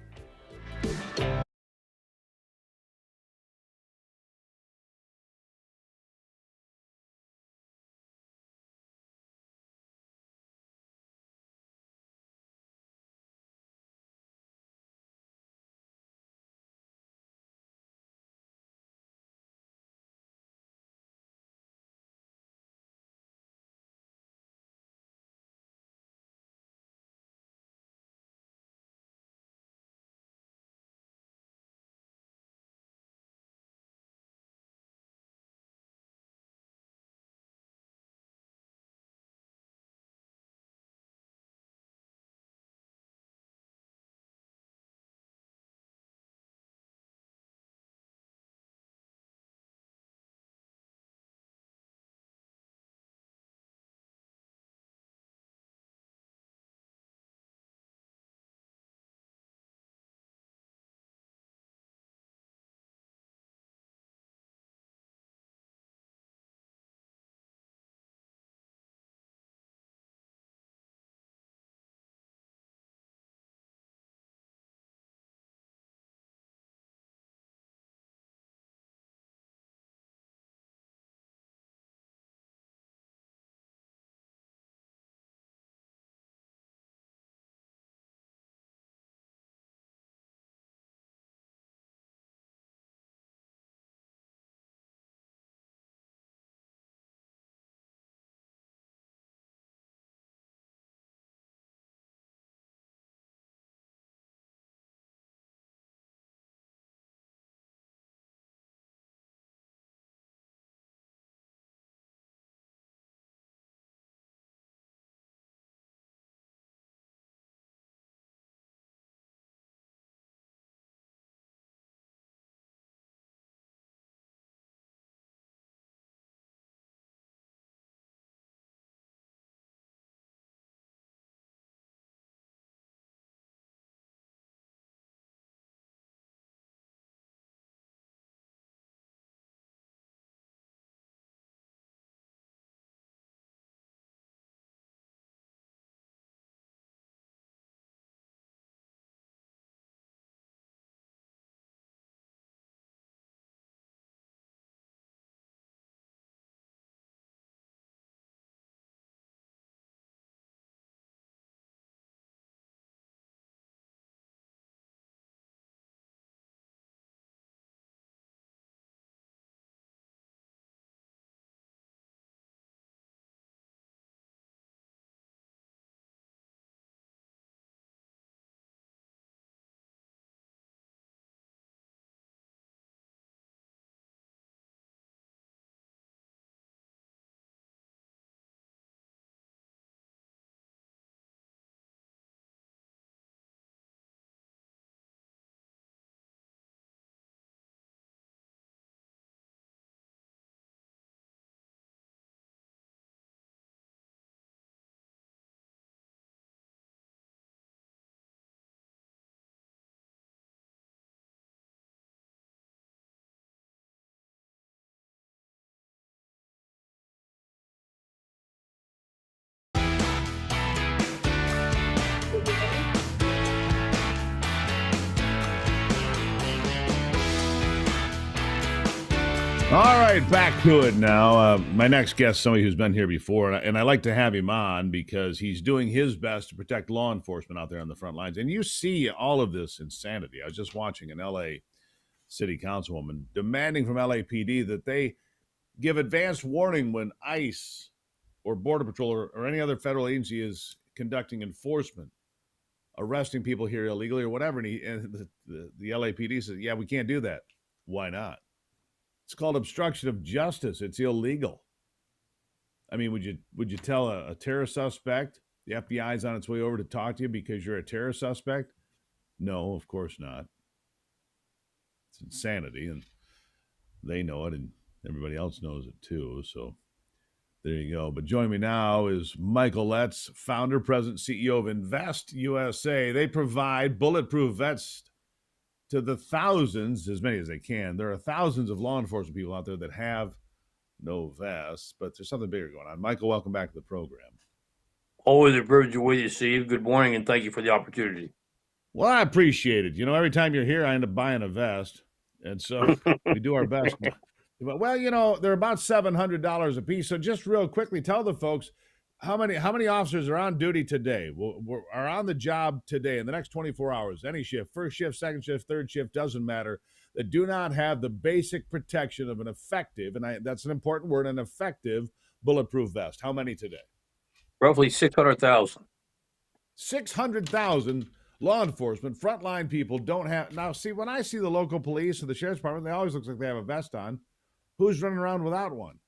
All right, back to it now. My next guest, somebody who's been here before, and I like to have him on because he's doing his best to protect law enforcement out there on the front lines. And you see all of this insanity. I was just watching an L.A. city councilwoman demanding from LAPD that they give advance warning when ICE or Border Patrol or any other federal agency is conducting enforcement, arresting people here illegally or whatever. And the LAPD says, yeah, we can't do that. Why not? It's called obstruction of justice. It's illegal. I mean, would you tell a terrorist suspect the FBI is on its way over to talk to you because you're a terrorist suspect? No, of course not. It's insanity, and they know it, and everybody else knows it too. So there you go. But joining me now is Michael Letts, founder, president, CEO of Invest USA. They provide bulletproof vests to the thousands, as many as they can. There are thousands of law enforcement people out there that have no vests, but there's something bigger going on. Michael, welcome back to the program. Always a privilege with you, Steve. Good morning, and thank you for the opportunity. Well, I appreciate it. You know, every time you're here, I end up buying a vest, and so we do our best. Well, you know, they're about $700 a piece. So just real quickly, tell the folks how many officers are on duty today, are on the job today in the next 24 hours, any shift, first shift, second shift, third shift, doesn't matter, that do not have the basic protection of an effective, and that's an important word, an effective bulletproof vest. How many today? Roughly 600,000. 600,000 law enforcement, frontline people don't have. Now, see, when I see the local police or the sheriff's department, they always look like they have a vest on. Who's running around without one?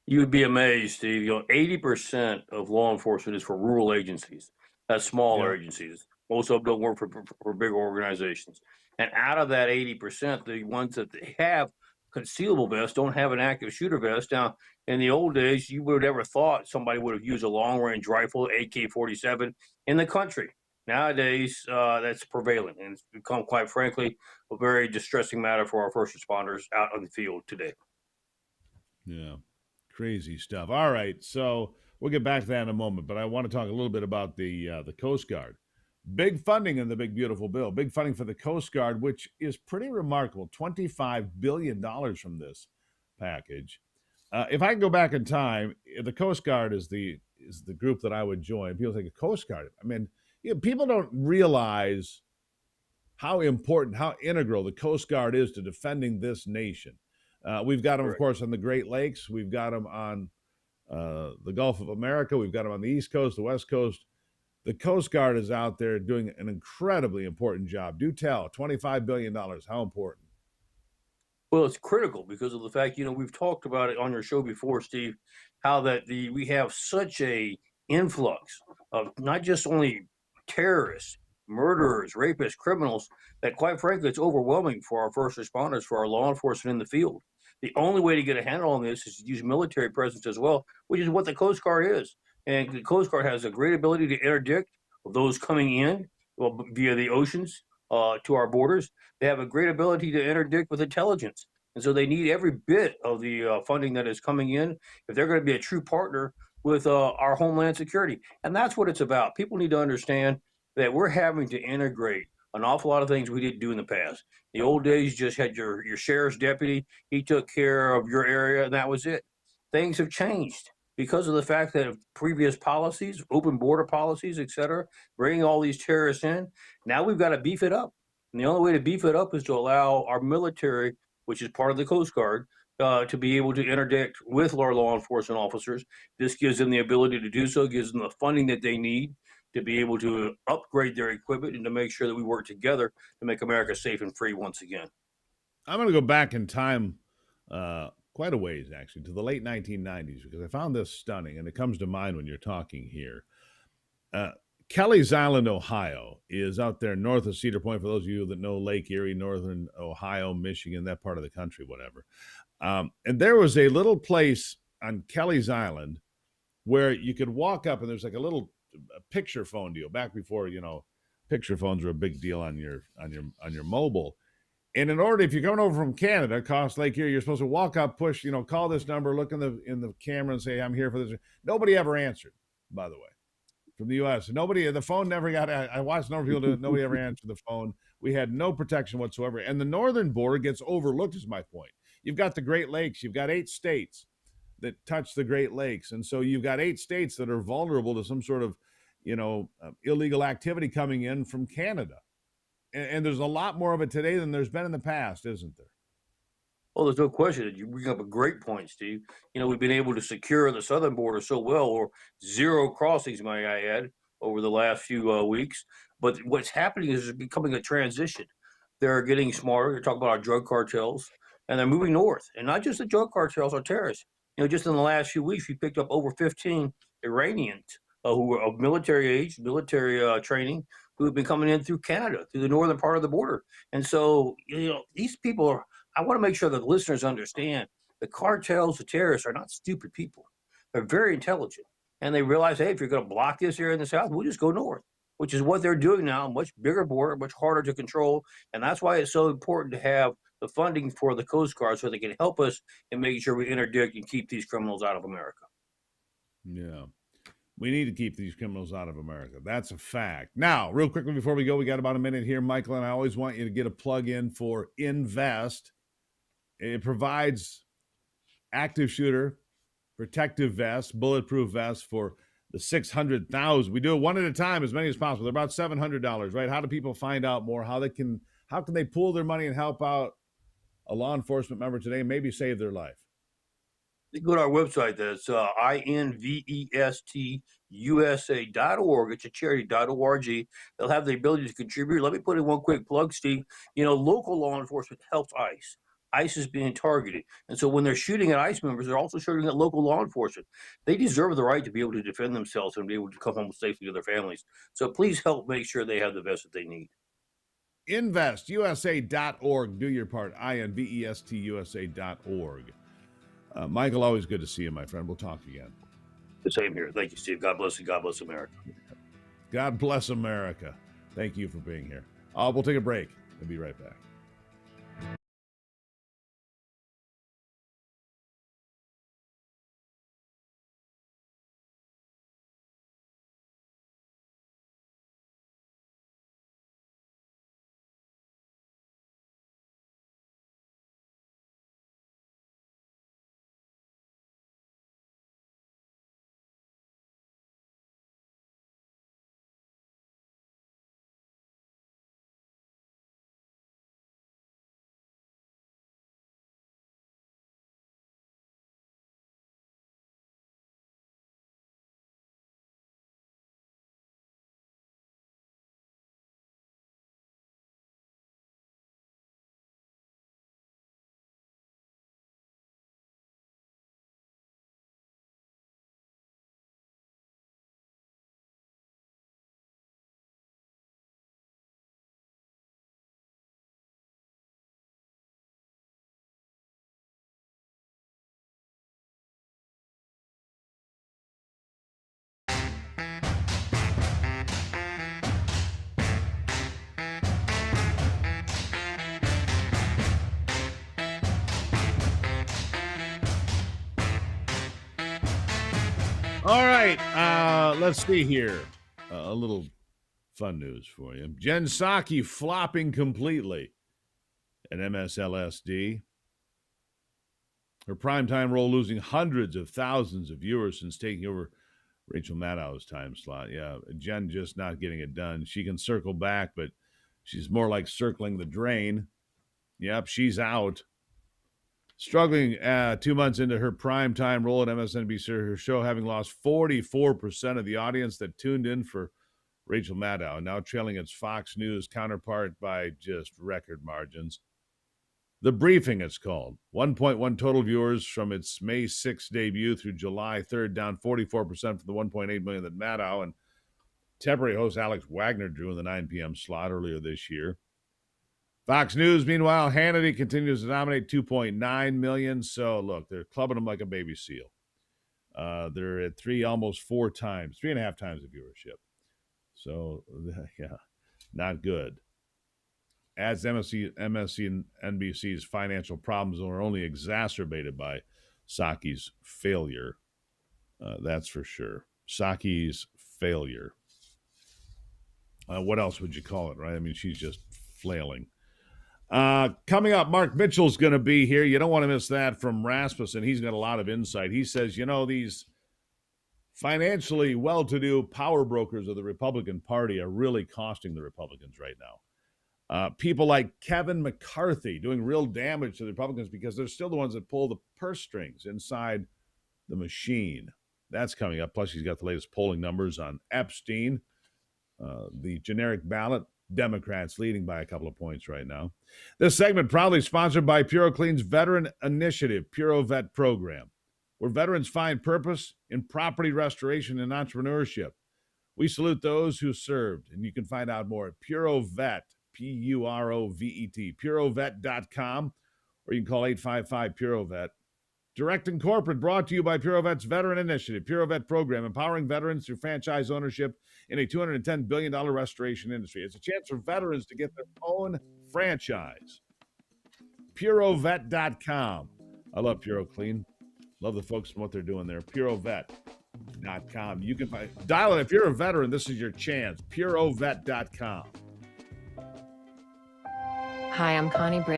You would be amazed, Steve. 80% of law enforcement is for rural agencies. That's smaller agencies. Most of them don't work for big organizations. And out of that 80%, the ones that they have concealable vests don't have an active shooter vest. Now, in the old days, you would have never thought somebody would have used a long-range rifle, AK-47, in the country. Nowadays, that's prevalent, and it's become, quite frankly, a very distressing matter for our first responders out on the field today. Yeah. Crazy stuff. All right, so we'll get back to that in a moment, but I want to talk a little bit about the Coast Guard. Big funding in the big, beautiful bill. Big funding for the Coast Guard, which is pretty remarkable. $25 billion from this package. If I can go back in time, the Coast Guard is the group that I would join. People think of Coast Guard. I mean, people don't realize how important, how integral the Coast Guard is to defending this nation. We've got them, of course, on the Great Lakes. We've got them on the Gulf of America. We've got them on the East Coast, the West Coast. The Coast Guard is out there doing an incredibly important job. Do tell, $25 billion, how important? Well, it's critical because of the fact, we've talked about it on your show before, Steve, how that we have such a influx of not just only terrorists, murderers, rapists, criminals, that quite frankly, it's overwhelming for our first responders, for our law enforcement in the field. The only way to get a handle on this is to use military presence as well, which is what the Coast Guard is. And the Coast Guard has a great ability to interdict those coming in via the oceans to our borders. They have a great ability to interdict with intelligence. And so they need every bit of the funding that is coming in if they're going to be a true partner with our homeland security. And that's what it's about. People need to understand that we're having to integrate an awful lot of things we didn't do in the past. The old days, you just had your sheriff's deputy. He took care of your area, and that was it. Things have changed because of the fact that of previous policies, open border policies, et cetera, bringing all these terrorists in. Now we've got to beef it up. And the only way to beef it up is to allow our military, which is part of the Coast Guard, to be able to interdict with our law enforcement officers. This gives them the ability to do so, gives them the funding that they need to be able to upgrade their equipment and to make sure that we work together to make America safe and free once again. I'm going to go back in time quite a ways, actually, to the late 1990s, because I found this stunning, and it comes to mind when you're talking here. Kelly's Island, Ohio, is out there north of Cedar Point, for those of you that know Lake Erie, northern Ohio, Michigan, that part of the country, whatever. And there was a little place on Kelly's Island where you could walk up, and there's like a little picture phone deal back before, picture phones were a big deal on your mobile. And in order, if you're coming over from Canada, across Lake Erie, you're supposed to walk up, push, call this number, look in the camera and say, I'm here for this. Nobody ever answered, by the way, from the U.S. The phone never got, I watched a number of people do it. Nobody ever answered the phone. We had no protection whatsoever. And the northern border gets overlooked, is my point. you've got the Great Lakes. You've got 8 states that touch the Great Lakes. And so you've got 8 states that are vulnerable to some sort of, illegal activity coming in from Canada. And there's a lot more of it today than there's been in the past, isn't there? Well, there's no question that you bring up a great point, Steve. We've been able to secure the southern border so well, or 0 crossings, may I add, over the last few weeks. But what's happening is it's becoming a transition. They're getting smarter. They're talking about our drug cartels, and they're moving north. And not just the drug cartels or terrorists. Just in the last few weeks, we picked up over 15 Iranians who were of military age, military training, who have been coming in through Canada, through the northern part of the border. And so, these people are, I want to make sure that the listeners understand the cartels, the terrorists are not stupid people. They're very intelligent. And they realize, hey, if you're going to block this area in the south, we'll just go north, which is what they're doing now. Much bigger border, much harder to control. And that's why it's so important to have the funding for the Coast Guard so they can help us in making sure we interdict and keep these criminals out of America. Yeah. We need to keep these criminals out of America. That's a fact. Now, real quickly before we go, we got about a minute here, Michael, and I always want you to get a plug in for Invest. It provides active shooter, protective vests, bulletproof vests for the 600,000. We do it one at a time, as many as possible. They're about $700, right? How do people find out more? How can they pool their money and help out a law enforcement member today and maybe save their life? You go to our website. That's INVESTUSA.org. It's a charity.org. They'll have the ability to contribute. Let me put in one quick plug, Steve. Local law enforcement helps ICE. ICE is being targeted. And so when they're shooting at ICE members, they're also shooting at local law enforcement. They deserve the right to be able to defend themselves and be able to come home safely to their families. So please help make sure they have the vest that they need. InvestUSA.org. Do your part. INVESTUSA.org. Michael, always good to see you, my friend. We'll talk again. The same here. Thank you, Steve. God bless you. God bless America. God bless America. Thank you for being here. We'll take a break and be right back. All right, let's see here. A little fun news for you. Jen Psaki flopping completely at MSLSD. Her primetime role losing hundreds of thousands of viewers since taking over Rachel Maddow's time slot. Yeah, Jen just not getting it done. She can circle back, but she's more like circling the drain. Yep, she's out. Struggling 2 months into her primetime role at MSNBC, her show having lost 44% of the audience that tuned in for Rachel Maddow, now trailing its Fox News counterpart by just record margins. The Briefing, it's called. 1.1 total viewers from its May 6th debut through July 3rd, down 44% from the 1.8 million that Maddow and temporary host Alex Wagner drew in the 9 p.m. slot earlier this year. Fox News, meanwhile, Hannity continues to dominate 2.9 million. So, look, they're clubbing them like a baby seal. They're at almost 4 times, 3.5 times the viewership. So, yeah, not good. As MSC and NBC's financial problems are only exacerbated by Psaki's failure. That's for sure. Psaki's failure. What else would you call it, right? I mean, she's just flailing. Coming up, Mark Mitchell's going to be here. You don't want to miss that from Rasmussen. He's got a lot of insight. He says, these financially well-to-do power brokers of the Republican Party are really costing the Republicans right now. People like Kevin McCarthy doing real damage to the Republicans because they're still the ones that pull the purse strings inside the machine. That's coming up. Plus, he's got the latest polling numbers on Epstein. The generic ballot, Democrats leading by a couple of points right now. This segment proudly sponsored by PuroClean's Veteran Initiative, PuroVet program, where veterans find purpose in property restoration and entrepreneurship. We salute those who served, and you can find out more at PuroVet, P-U-R-O-V-E-T, purovet.com, or you can call 855-PuroVet. Direct and corporate brought to you by PuroVet's Veteran Initiative, PuroVet program, empowering veterans through franchise ownership in a $210 billion restoration industry. It's a chance for veterans to get their own franchise. PuroVet.com. I love PuroClean. Love the folks and what they're doing there. PuroVet.com. You can dial it. If you're a veteran, this is your chance. PuroVet.com. Hi, I'm Connie Britt.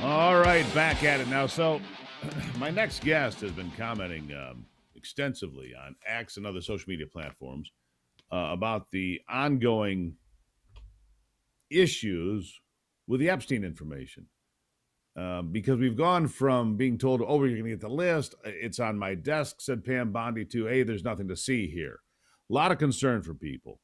All right, back at it now. So, my next guest has been commenting extensively on X and other social media platforms about the ongoing issues with the Epstein information. Because we've gone from being told, oh, you're going to get the list. It's on my desk, said Pam Bondi, to, hey, there's nothing to see here. A lot of concern for people.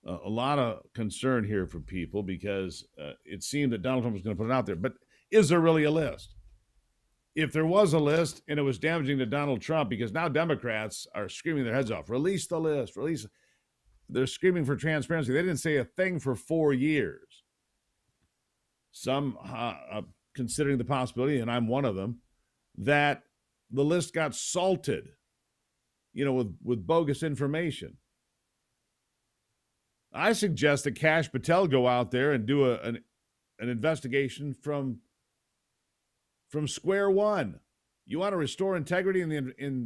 a lot of concern here for people because it seemed that Donald Trump was going to put it out there. But is there really a list? If there was a list and it was damaging to Donald Trump, because now Democrats are screaming their heads off, release the list, release. They're screaming for transparency. They didn't say a thing for 4 years. Some considering the possibility, and I'm one of them, that the list got salted, with bogus information. I suggest that Kash Patel go out there and do an investigation from square one. You want to restore integrity in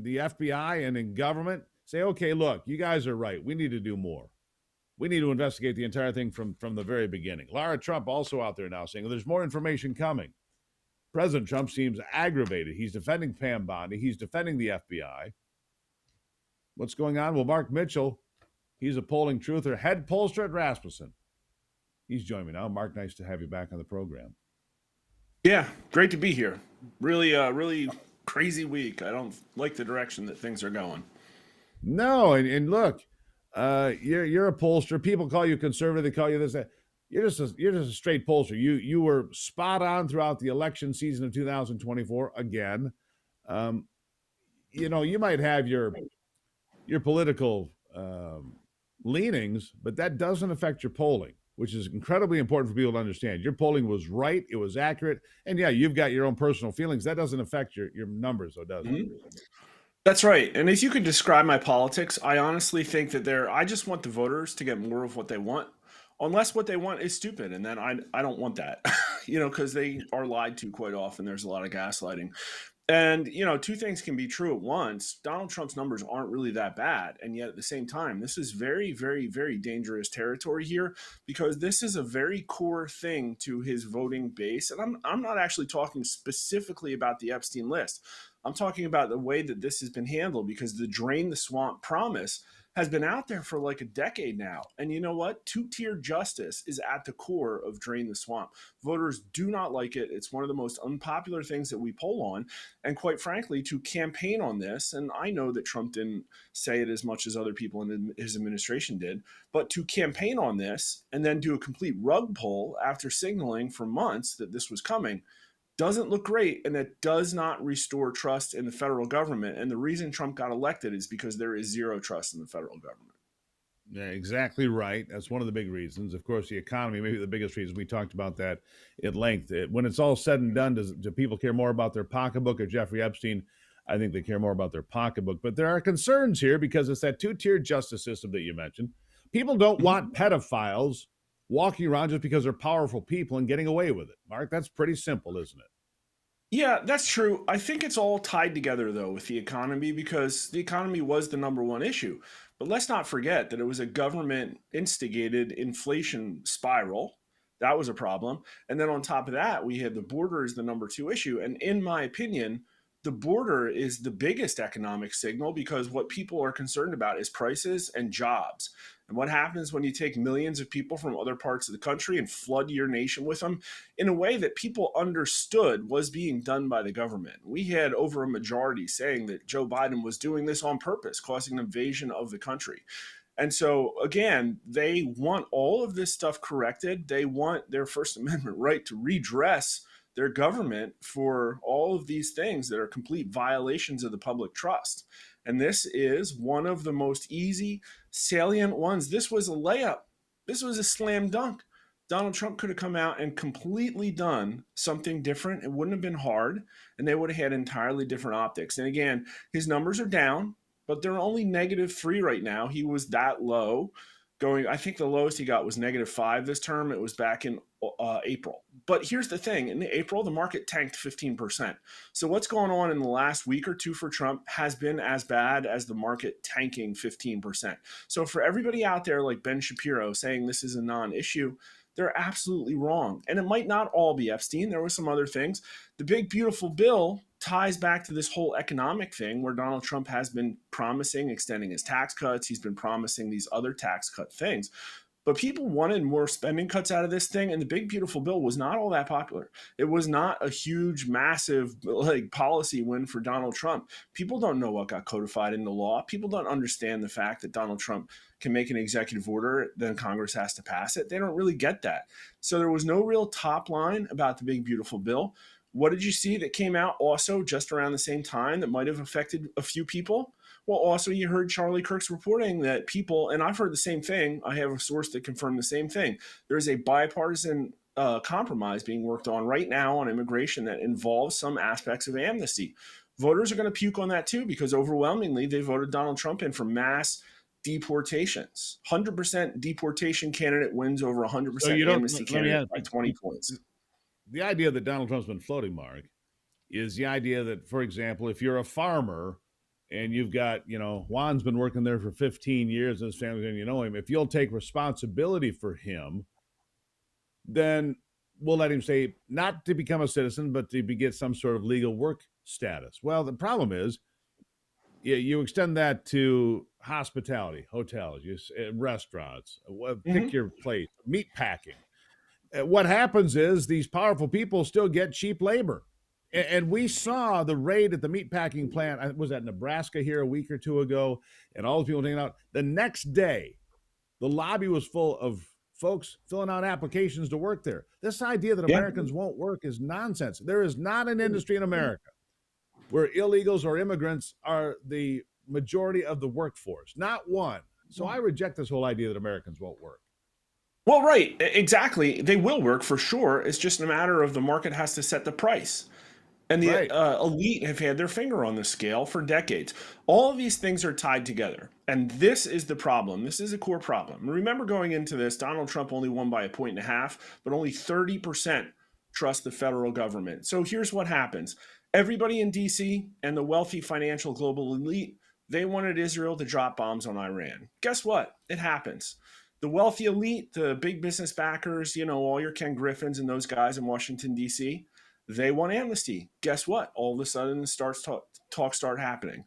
the FBI and in government? Say, okay, look, you guys are right. We need to do more. We need to investigate the entire thing from the very beginning. Lara Trump also out there now saying, well, there's more information coming. President Trump seems aggravated. He's defending Pam Bondi. He's defending the FBI. What's going on? Well, Mark Mitchell, he's a polling truther, head pollster at Rasmussen. He's joining me now. Mark, nice to have you back on the program. Yeah, great to be here. Really crazy week. I don't like the direction that things are going. No, and look, you're a pollster. People call you conservative. They call you this. That. You're just a straight pollster. You were spot on throughout the election season of 2024. Again, you might have your political leanings, but that doesn't affect your polling, which is incredibly important for people to understand. Your polling was right. It was accurate. And yeah, you've got your own personal feelings. That doesn't affect your numbers, though, does it? That's right. And if you could describe my politics, I honestly think that I just want the voters to get more of what they want, unless what they want is stupid. And then I don't want that, because they are lied to quite often. There's a lot of gaslighting. And, two things can be true at once. Donald Trump's numbers aren't really that bad. And yet at the same time, this is very, very, very dangerous territory here, because this is a very core thing to his voting base. And I'm not actually talking specifically about the Epstein list. I'm talking about the way that this has been handled, because the drain the swamp promise has been out there for like a decade now. And you know what? Two-tier justice is at the core of drain the swamp. Voters do not like it. It's one of the most unpopular things that we poll on. And quite frankly, to campaign on this, and I know that Trump didn't say it as much as other people in his administration did, but to campaign on this and then do a complete rug pull after signaling for months that this was coming doesn't look great, and that does not restore trust in the federal government. And the reason Trump got elected is because there is zero trust in the federal government. Yeah, exactly right. That's one of the big reasons. Of course, the economy may be the biggest reason. We talked about that at length. When it's all said and done, do people care more about their pocketbook or Jeffrey Epstein? I think they care more about their pocketbook. But there are concerns here because it's that two-tier justice system that you mentioned. People don't want pedophiles walking around just because they're powerful people and getting away with it. Mark, that's pretty simple, isn't it? Yeah, that's true. I think it's all tied together, though, with the economy, because the economy was the number one issue. But let's not forget that it was a government-instigated inflation spiral. That was a problem. And then on top of that, we had the border as the number two issue. And in my opinion, the border is the biggest economic signal, because what people are concerned about is prices and jobs. And what happens when you take millions of people from other parts of the country and flood your nation with them in a way that people understood was being done by the government? We had over a majority saying that Joe Biden was doing this on purpose, causing an invasion of the country. And so, again, they want all of this stuff corrected. They want their First Amendment right to redress their government for all of these things that are complete violations of the public trust. And this is one of the most easy, salient ones. This was a layup. This was a slam dunk. Donald Trump could have come out and completely done something different. It wouldn't have been hard, and they would have had entirely different optics. And again, his numbers are down, but they're only -3 right now. He was that low. I think the lowest he got was -5 this term. It was back in April. But here's the thing. In April, the market tanked 15%. So what's going on in the last week or two for Trump has been as bad as the market tanking 15%. So for everybody out there like Ben Shapiro saying this is a non-issue, they're absolutely wrong. And it might not all be Epstein. There were some other things. The big, beautiful bill ties back to this whole economic thing where Donald Trump has been promising extending his tax cuts. He's been promising these other tax cut things. But people wanted more spending cuts out of this thing, and the big beautiful bill was not all that popular. It was not a huge, massive like policy win for Donald Trump. People don't know what got codified into law. People don't understand the fact that Donald Trump can make an executive order, then Congress has to pass it. They don't really get that. So there was no real top line about the big beautiful bill. What did you see that came out also just around the same time that might have affected a few people? Well, also, you heard Charlie Kirk's reporting that people, and I've heard the same thing. I have a source that confirmed the same thing. There's a bipartisan compromise being worked on right now on immigration that involves some aspects of amnesty. Voters are going to puke on that too, because overwhelmingly they voted Donald Trump in for mass deportations. 100% deportation candidate wins over 100% So you don't. amnesty Let me candidate ask by you, 20 points. the idea that Donald Trump's been floating, Mark, is the idea that, for example, if you're a farmer and you've got, Juan's been working there for 15 years and his family, and you know him, if you'll take responsibility for him, then we'll let him say not to become a citizen, but to get some sort of legal work status. Well, the problem is, you extend that to hospitality, hotels, restaurants, pick your place, meat packing. What happens is these powerful people still get cheap labor. And we saw the raid at the meatpacking plant. I was at Nebraska here a week or two ago, and all the people hanging out. The next day, the lobby was full of folks filling out applications to work there. This idea that Americans won't work is nonsense. There is not an industry in America where illegals or immigrants are the majority of the workforce. Not one. So I reject this whole idea that Americans won't work. Well, right, exactly. They will work for sure. It's just a matter of the market has to set the price. And the Right. elite have had their finger on the scale for decades. All of these things are tied together. And this is the problem. This is a core problem. Remember going into this, Donald Trump only won by 1.5 points, but only 30% trust the federal government. So here's what happens. Everybody in DC and the wealthy financial global elite, they wanted Israel to drop bombs on Iran. Guess what? It happens. The wealthy elite, the big business backers, all your Ken Griffins and those guys in Washington, D.C., they want amnesty. Guess what? All of a sudden, talks start happening.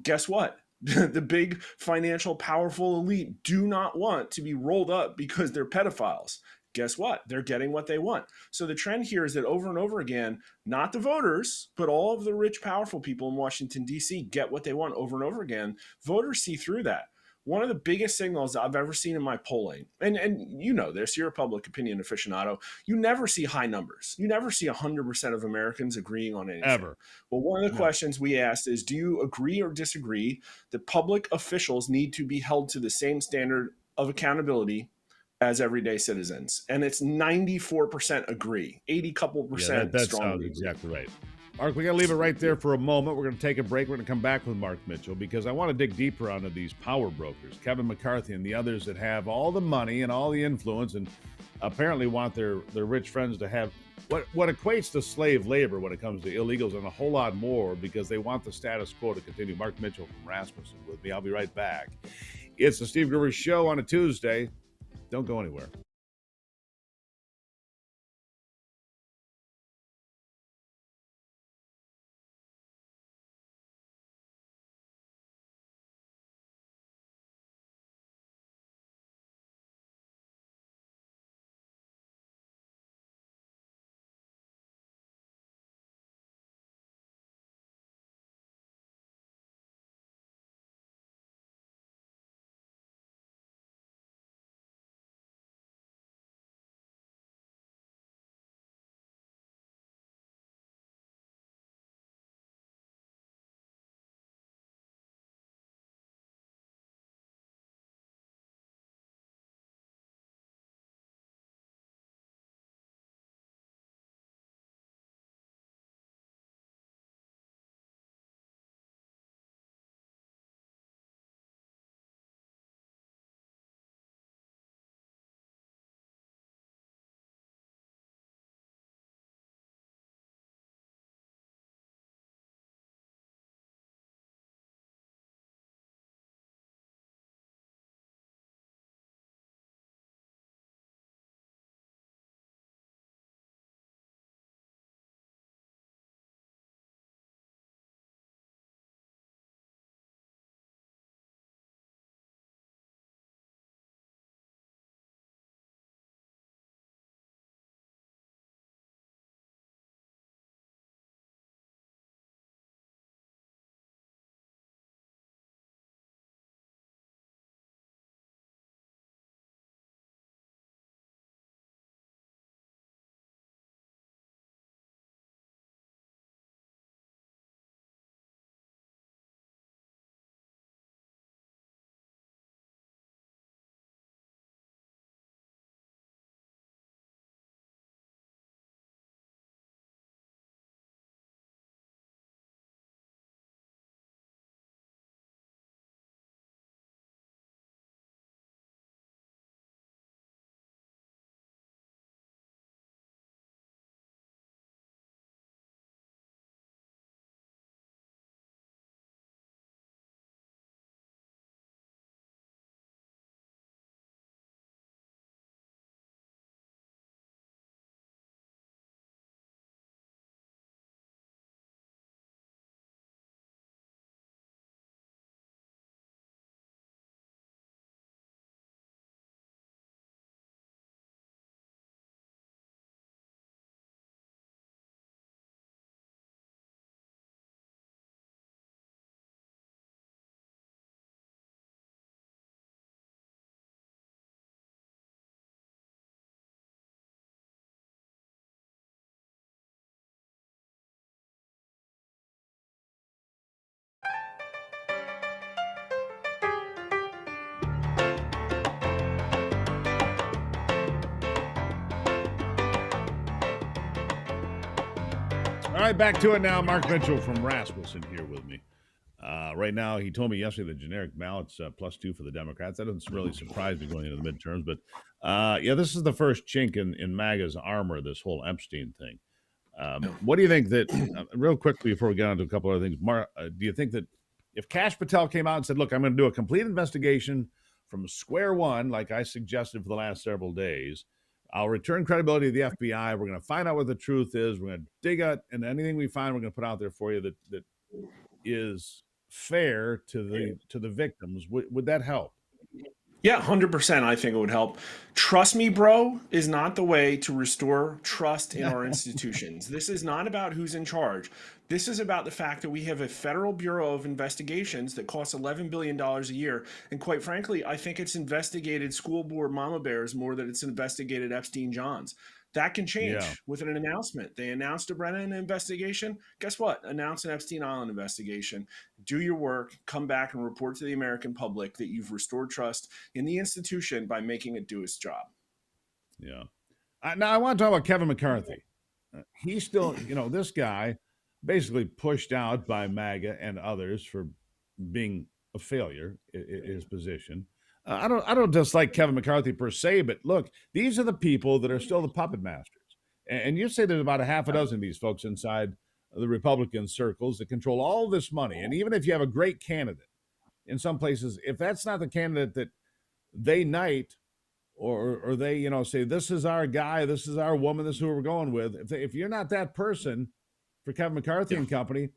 Guess what? The big financial powerful elite do not want to be rolled up because they're pedophiles. Guess what? They're getting what they want. So the trend here is that over and over again, not the voters, but all of the rich, powerful people in Washington, D.C. get what they want over and over again. Voters see through that. One of the biggest signals I've ever seen in my polling, and you know this, you're a public opinion aficionado, you never see high numbers. You never see 100% of Americans agreeing on anything. Ever. Well, one of the questions we asked is, do you agree or disagree that public officials need to be held to the same standard of accountability as everyday citizens? And it's 94% agree, 80 couple percent that strongly sounds agree. exactly right. Mark, we got to leave it right there for a moment. We're going to take a break. We're going to come back with Mark Mitchell because I want to dig deeper onto these power brokers, Kevin McCarthy and the others that have all the money and all the influence and apparently want their rich friends to have what equates to slave labor when it comes to illegals and a whole lot more because they want the status quo to continue. Mark Mitchell from Rasmussen with me. I'll be right back. It's the Steve Gruber Show on a Tuesday. Don't go anywhere. All right, back to it now. Mark Mitchell from Rasmussen here with me. Right now, he told me yesterday the generic ballot's +2 for the Democrats. That doesn't really surprise me going into the midterms. But yeah, this is the first chink in MAGA's armor, this whole Epstein thing. What do you think that, real quickly before we get on to a couple other things, do you think that if Kash Patel came out and said, look, I'm going to do a complete investigation from square one, like I suggested for the last several days, I'll return credibility to the FBI. We're going to find out what the truth is. We're going to dig out, and anything we find, we're going to put out there for you that is fair to the victims. Would that help? Yeah, 100%. I think it would help. Trust me, bro, is not the way to restore trust in our institutions. This is not about who's in charge. This is about the fact that we have a Federal Bureau of Investigations that costs $11 billion a year. And quite frankly, I think it's investigated school board mama bears more than it's investigated Epstein Johns. That can change with an announcement. They announced a Brennan investigation. Guess what? Announce an Epstein Island investigation. Do your work. Come back and report to the American public that you've restored trust in the institution by making it do its job. Yeah. Now, I want to talk about Kevin McCarthy. He's still, this guy basically pushed out by MAGA and others for being a failure in his position. I don't dislike Kevin McCarthy per se, but look, these are the people that are still the puppet masters. And you say there's about a half a dozen of these folks inside the Republican circles that control all this money. And even if you have a great candidate in some places, if that's not the candidate that they knight or they, say, this is our guy, this is our woman, this is who we're going with. If you're not that person for Kevin McCarthy and company,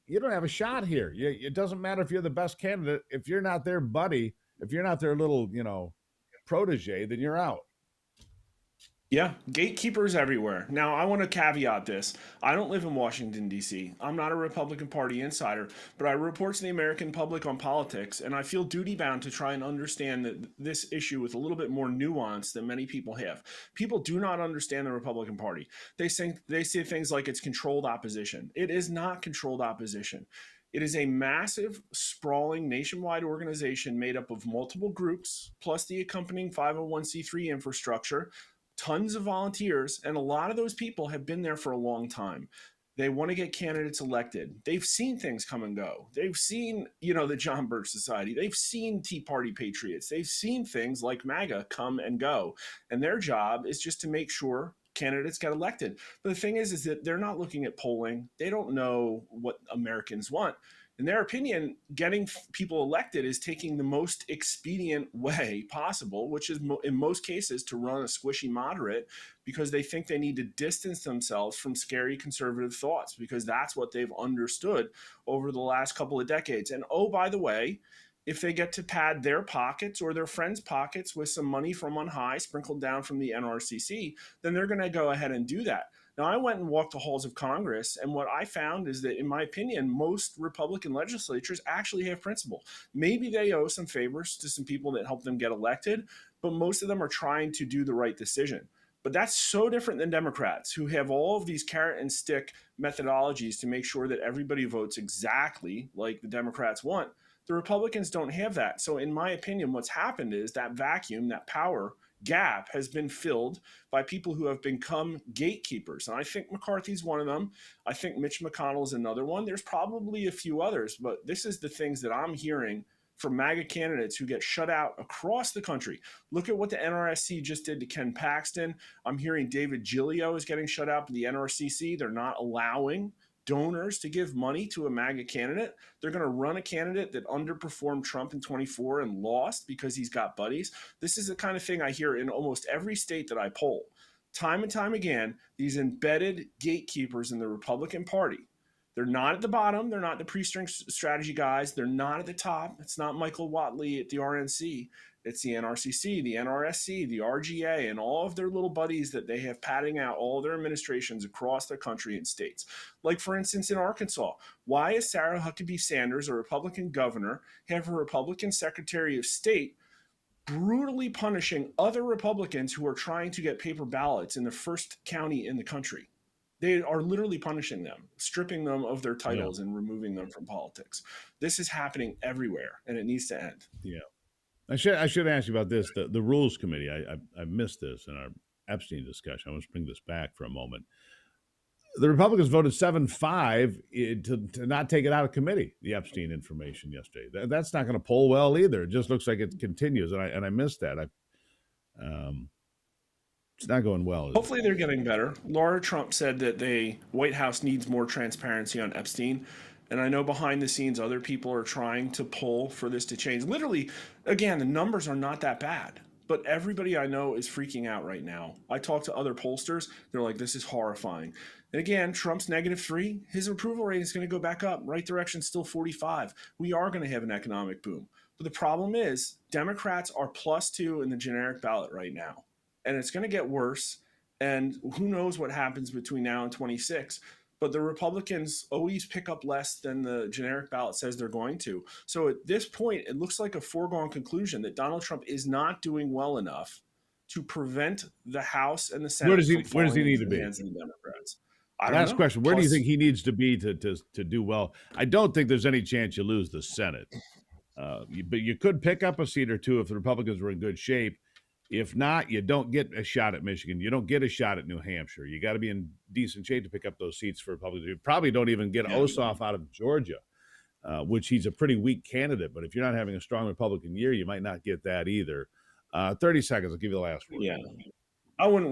you don't have a shot here. It doesn't matter if you're the best candidate. If you're not their buddy, if you're not their little, protege, then you're out. Yeah, gatekeepers everywhere. Now, I want to caveat this. I don't live in Washington, D.C. I'm not a Republican Party insider, but I report to the American public on politics, and I feel duty-bound to try and understand this issue with a little bit more nuance than many people have. People do not understand the Republican Party. They say things like it's controlled opposition. It is not controlled opposition. It is a massive, sprawling, nationwide organization made up of multiple groups, plus the accompanying 501c3 infrastructure, tons of volunteers, and a lot of those people have been there for a long time. They want to get candidates elected. They've seen things come and go. They've seen, the John Birch Society. They've seen Tea Party patriots. They've seen things like MAGA come and go. And their job is just to make sure candidates get elected. But the thing is that they're not looking at polling. They don't know what Americans want. In their opinion, getting people elected is taking the most expedient way possible, which is in most cases to run a squishy moderate, because they think they need to distance themselves from scary conservative thoughts, because that's what they've understood over the last couple of decades. And oh, by the way, if they get to pad their pockets or their friends' pockets with some money from on high sprinkled down from the NRCC, then they're going to go ahead and do that. Now, I went and walked the halls of Congress, and what I found is that, in my opinion, most Republican legislatures actually have principle. Maybe they owe some favors to some people that helped them get elected, but most of them are trying to do the right decision. But that's so different than Democrats, who have all of these carrot and stick methodologies to make sure that everybody votes exactly like the Democrats want. The Republicans don't have that. So in my opinion, what's happened is that vacuum, that power gap has been filled by people who have become gatekeepers. And I think McCarthy's one of them. I think Mitch McConnell is another one. There's probably a few others, but this is the things that I'm hearing from MAGA candidates who get shut out across the country. Look at what the NRSC just did to Ken Paxton. I'm hearing David Giglio is getting shut out by the NRCC. They're not allowing donors to give money to a MAGA candidate. They're going to run a candidate that underperformed Trump in 24 and lost because he's got buddies. This is the kind of thing I hear in almost every state that I poll. Time and time again, these embedded gatekeepers in the Republican Party. They're not at the bottom. They're not the pre-string strategy guys. They're not at the top. It's not Michael Watley at the RNC. It's the NRCC, the NRSC, the RGA, and all of their little buddies that they have padding out all their administrations across their country and states. Like, for instance, in Arkansas, why is Sarah Huckabee Sanders, a Republican governor, have a Republican Secretary of State brutally punishing other Republicans who are trying to get paper ballots in the first county in the country? They are literally punishing them, stripping them of their titles and removing them from politics. This is happening everywhere, and it needs to end. Yeah. I should ask you about this. The Rules Committee, I missed this in our Epstein discussion. I want to bring this back for a moment. The Republicans voted 7-5 to not take it out of committee, the Epstein information yesterday. That's not going to poll well either. It just looks like it continues, and I missed that. It's not going well. Hopefully they're getting better. Laura Trump said that the White House needs more transparency on Epstein. And I know behind the scenes, other people are trying to pull for this to change. Literally, again, the numbers are not that bad, but everybody I know is freaking out right now. I talk to other pollsters. They're like, this is horrifying. And again, Trump's -3. His approval rate is going to go back up. Right direction, still 45. We are going to have an economic boom. But the problem is Democrats are +2 in the generic ballot right now. And it's going to get worse. And who knows what happens between now and 26. But the Republicans always pick up less than the generic ballot says they're going to. So at this point, it looks like a foregone conclusion that Donald Trump is not doing well enough to prevent the House and the Senate. Where does he need to be? Hands of the Democrats. Last question: where do you think he needs to be to do well? I don't think there's any chance you lose the Senate, but you could pick up a seat or two if the Republicans were in good shape. If not, you don't get a shot at Michigan. You don't get a shot at New Hampshire. You got to be in decent shape to pick up those seats for Republicans. You probably don't even get Ossoff out of Georgia, which he's a pretty weak candidate. But if you're not having a strong Republican year, you might not get that either. 30 seconds. I'll give you the last word. Yeah. I would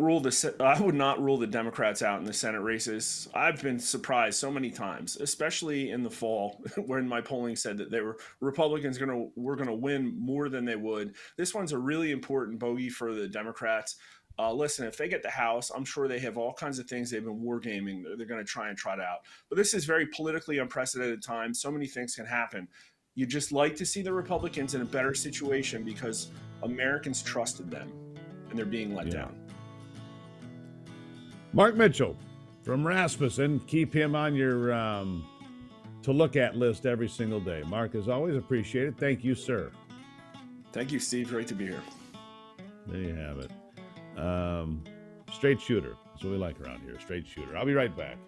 not rule the Democrats out in the Senate races. I've been surprised so many times, especially in the fall, when my polling said that Republicans were gonna win more than they would. This one's a really important bogey for the Democrats. Listen, if they get the House, I'm sure they have all kinds of things they've been wargaming. They're going to try and trot out. But this is very politically unprecedented time. So many things can happen. You just like to see the Republicans in a better situation because Americans trusted them, and they're being let down. Mark Mitchell from Rasmussen. Keep him on your to look at list every single day. Mark, as always, appreciate it. Thank you, sir. Thank you, Steve. Great to be here. There you have it. Straight shooter. That's what we like around here. Straight shooter. I'll be right back.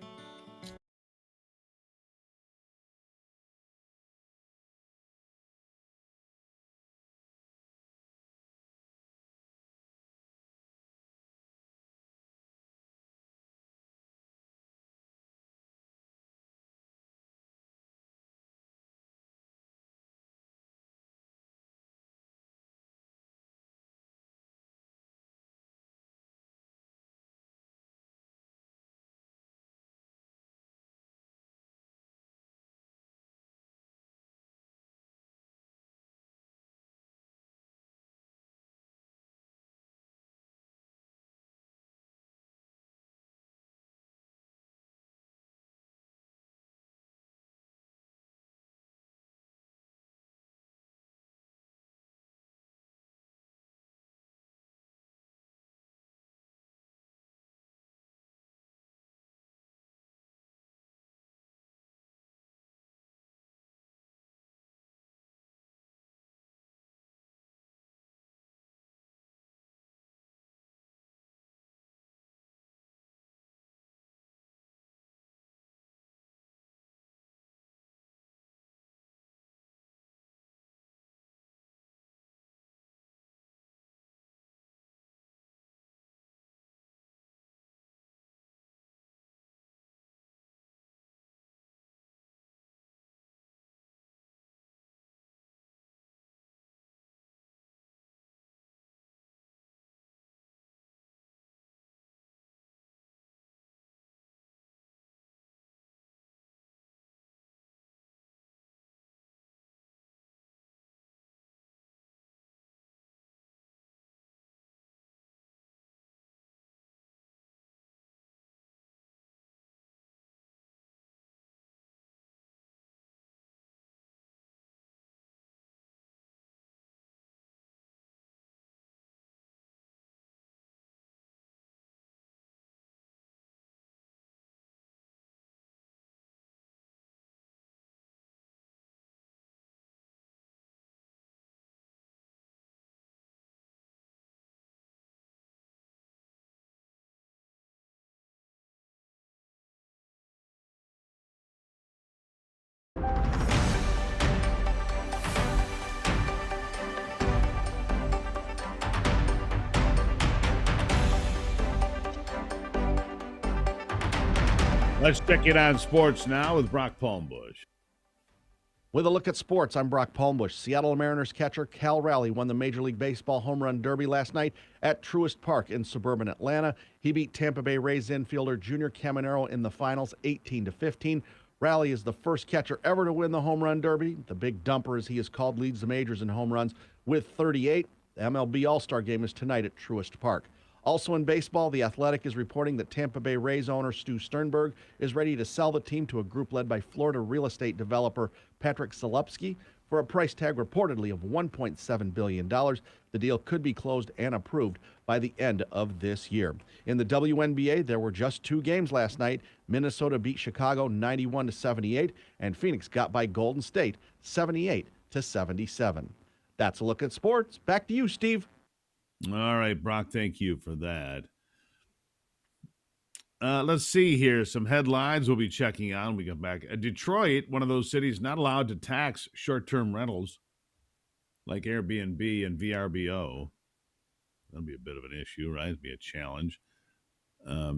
Let's check in on sports now with Brock Palmbush. With a look at sports, I'm Brock Palmbush. Seattle Mariners catcher Cal Raleigh won the Major League Baseball Home Run Derby last night at Truist Park in suburban Atlanta. He beat Tampa Bay Rays infielder Junior Caminero in the finals 18-15. Raleigh is the first catcher ever to win the Home Run Derby. The Big Dumper, as he is called, leads the majors in home runs with 38. The MLB All-Star Game is tonight at Truist Park. Also in baseball, The Athletic is reporting that Tampa Bay Rays owner Stu Sternberg is ready to sell the team to a group led by Florida real estate developer Patrick Zalupski for a price tag reportedly of $1.7 billion. The deal could be closed and approved by the end of this year. In the WNBA, there were just 2 games last night. Minnesota beat Chicago 91-78, and Phoenix got by Golden State 78-77. That's a look at sports. Back to you, Steve. All right, Brock, thank you for that. Let's see here. Some headlines we'll be checking on when we come back. Detroit, one of those cities not allowed to tax short-term rentals like Airbnb and VRBO. That'll be a bit of an issue, right? It'll be a challenge.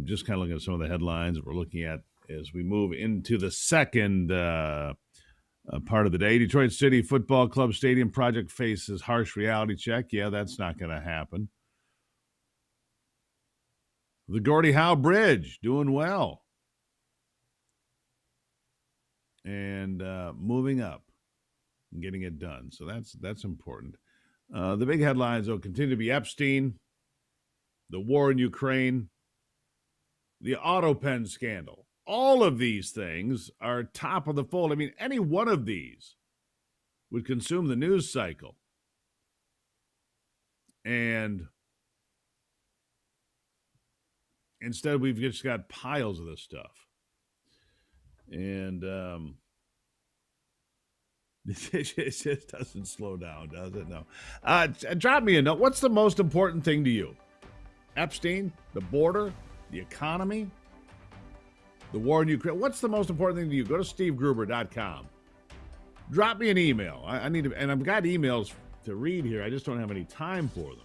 Just kind of looking at some of the headlines that we're looking at as we move into the second part of the day. Detroit City Football Club Stadium project faces harsh reality check. Yeah, that's not going to happen. The Gordie Howe Bridge doing well and moving up and getting it done. So that's important. The big headlines, though, continue to be Epstein, the war in Ukraine, the Autopen scandal. All of these things are top of the fold. I mean, any one of these would consume the news cycle. And instead, we've just got piles of this stuff. And it just doesn't slow down, does it? No. Drop me a note. What's the most important thing to you? Epstein, the border, the economy, the war in Ukraine. What's the most important thing to you? Go to stevegruber.com. Drop me an email. I need to, and I've got emails to read here. I just don't have any time for them.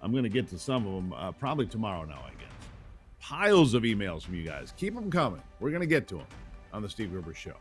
I'm going to get to some of them probably tomorrow now, I guess. Piles of emails from you guys. Keep them coming. We're going to get to them on the Steve Gruber Show.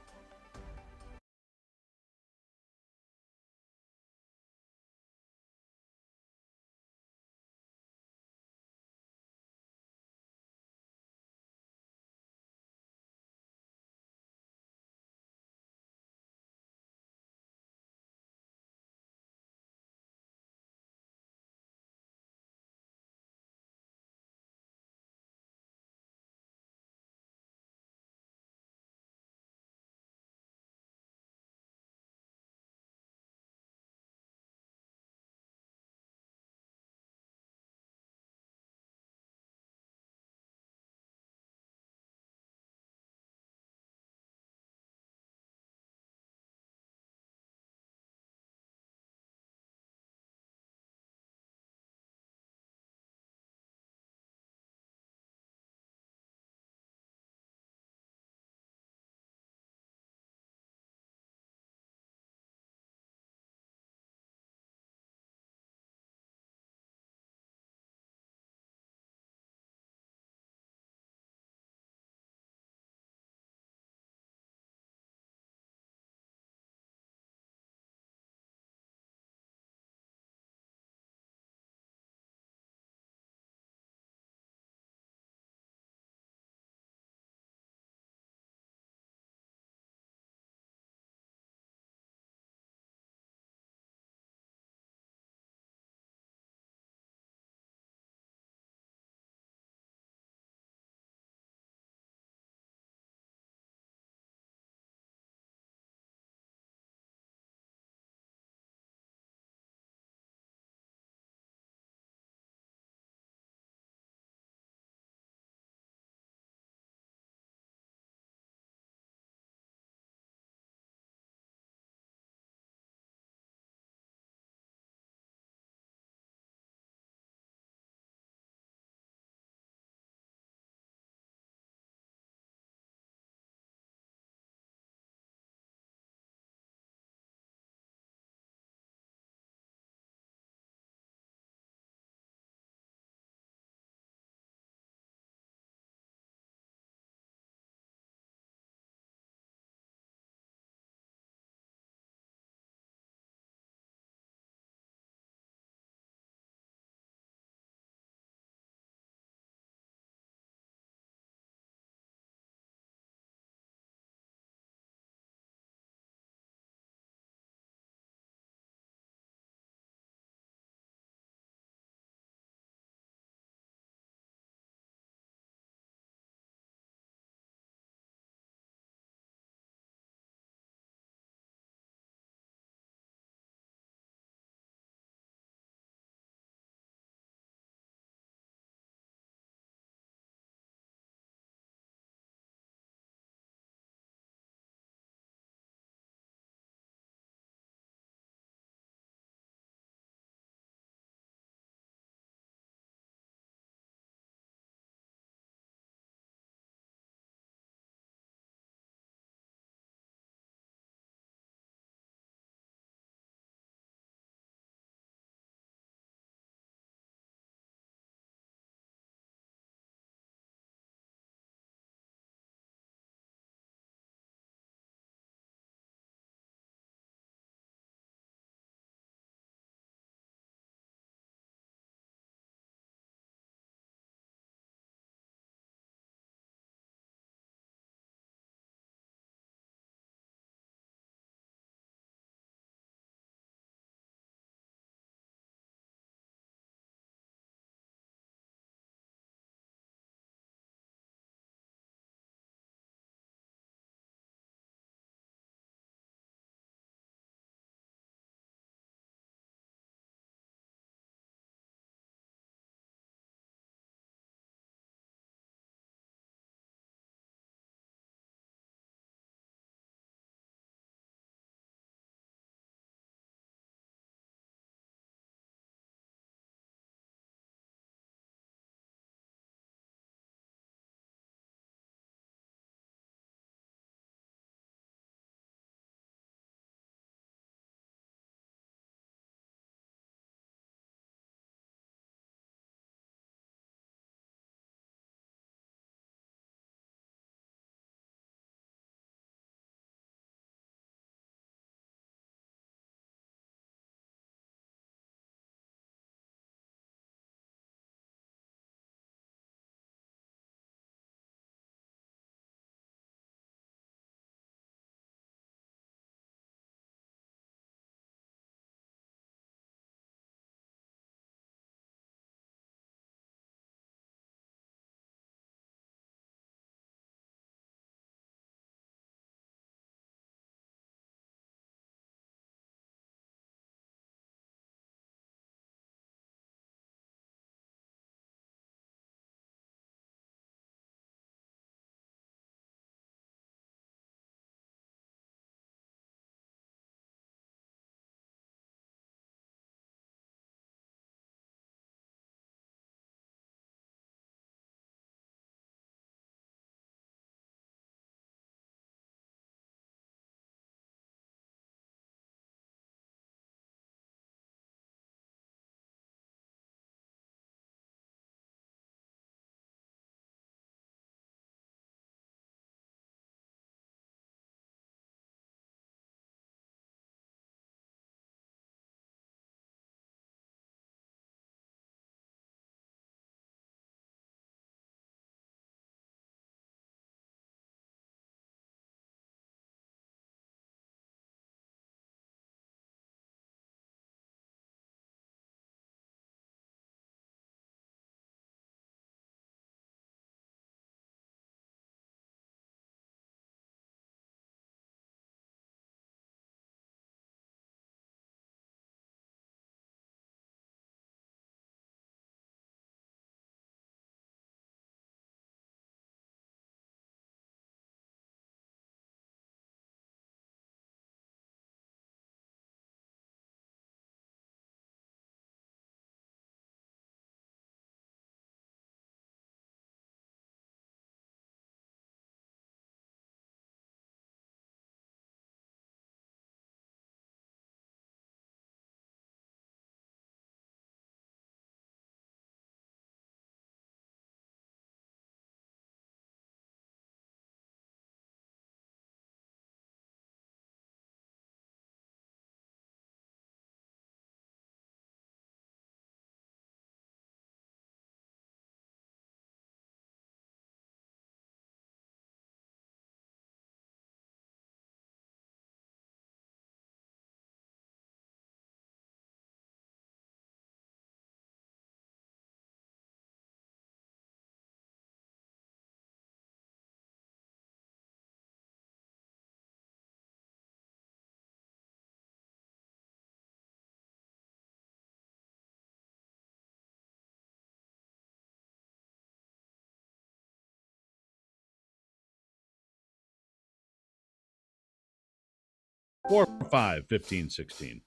445-1516.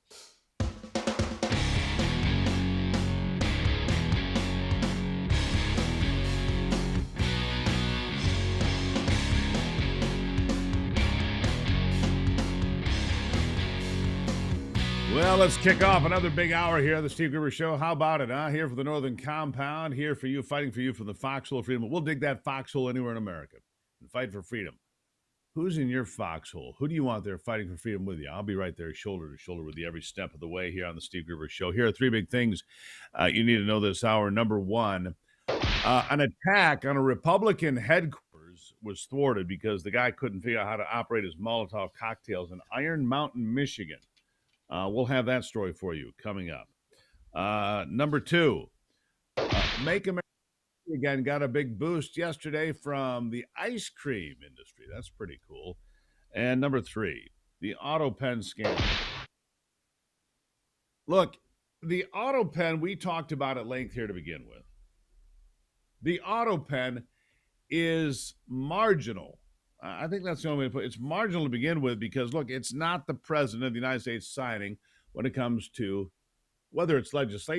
Well, let's kick off another big hour here on the Steve Gruber Show. How about it, huh? Here for the Northern Compound, here for you, fighting for you from the foxhole of freedom. We'll dig that foxhole anywhere in America and fight for freedom. Who's in your foxhole? Who do you want there fighting for freedom with you? I'll be right there, shoulder to shoulder with you every step of the way here on the Steve Gruber Show. Here are three big things you need to know this hour. Number one, an attack on a Republican headquarters was thwarted because the guy couldn't figure out how to operate his Molotov cocktails in Iron Mountain, Michigan. We'll have that story for you coming up. Number two, Make America Again got a big boost yesterday from the ice cream industry. That's pretty cool. And number three, the Autopen scandal. Look, the Autopen, we talked about at length here to begin with. The Autopen is marginal. I think that's the only way to put it. It's marginal to begin with because, look, it's not the president of the United States signing when it comes to whether it's legislation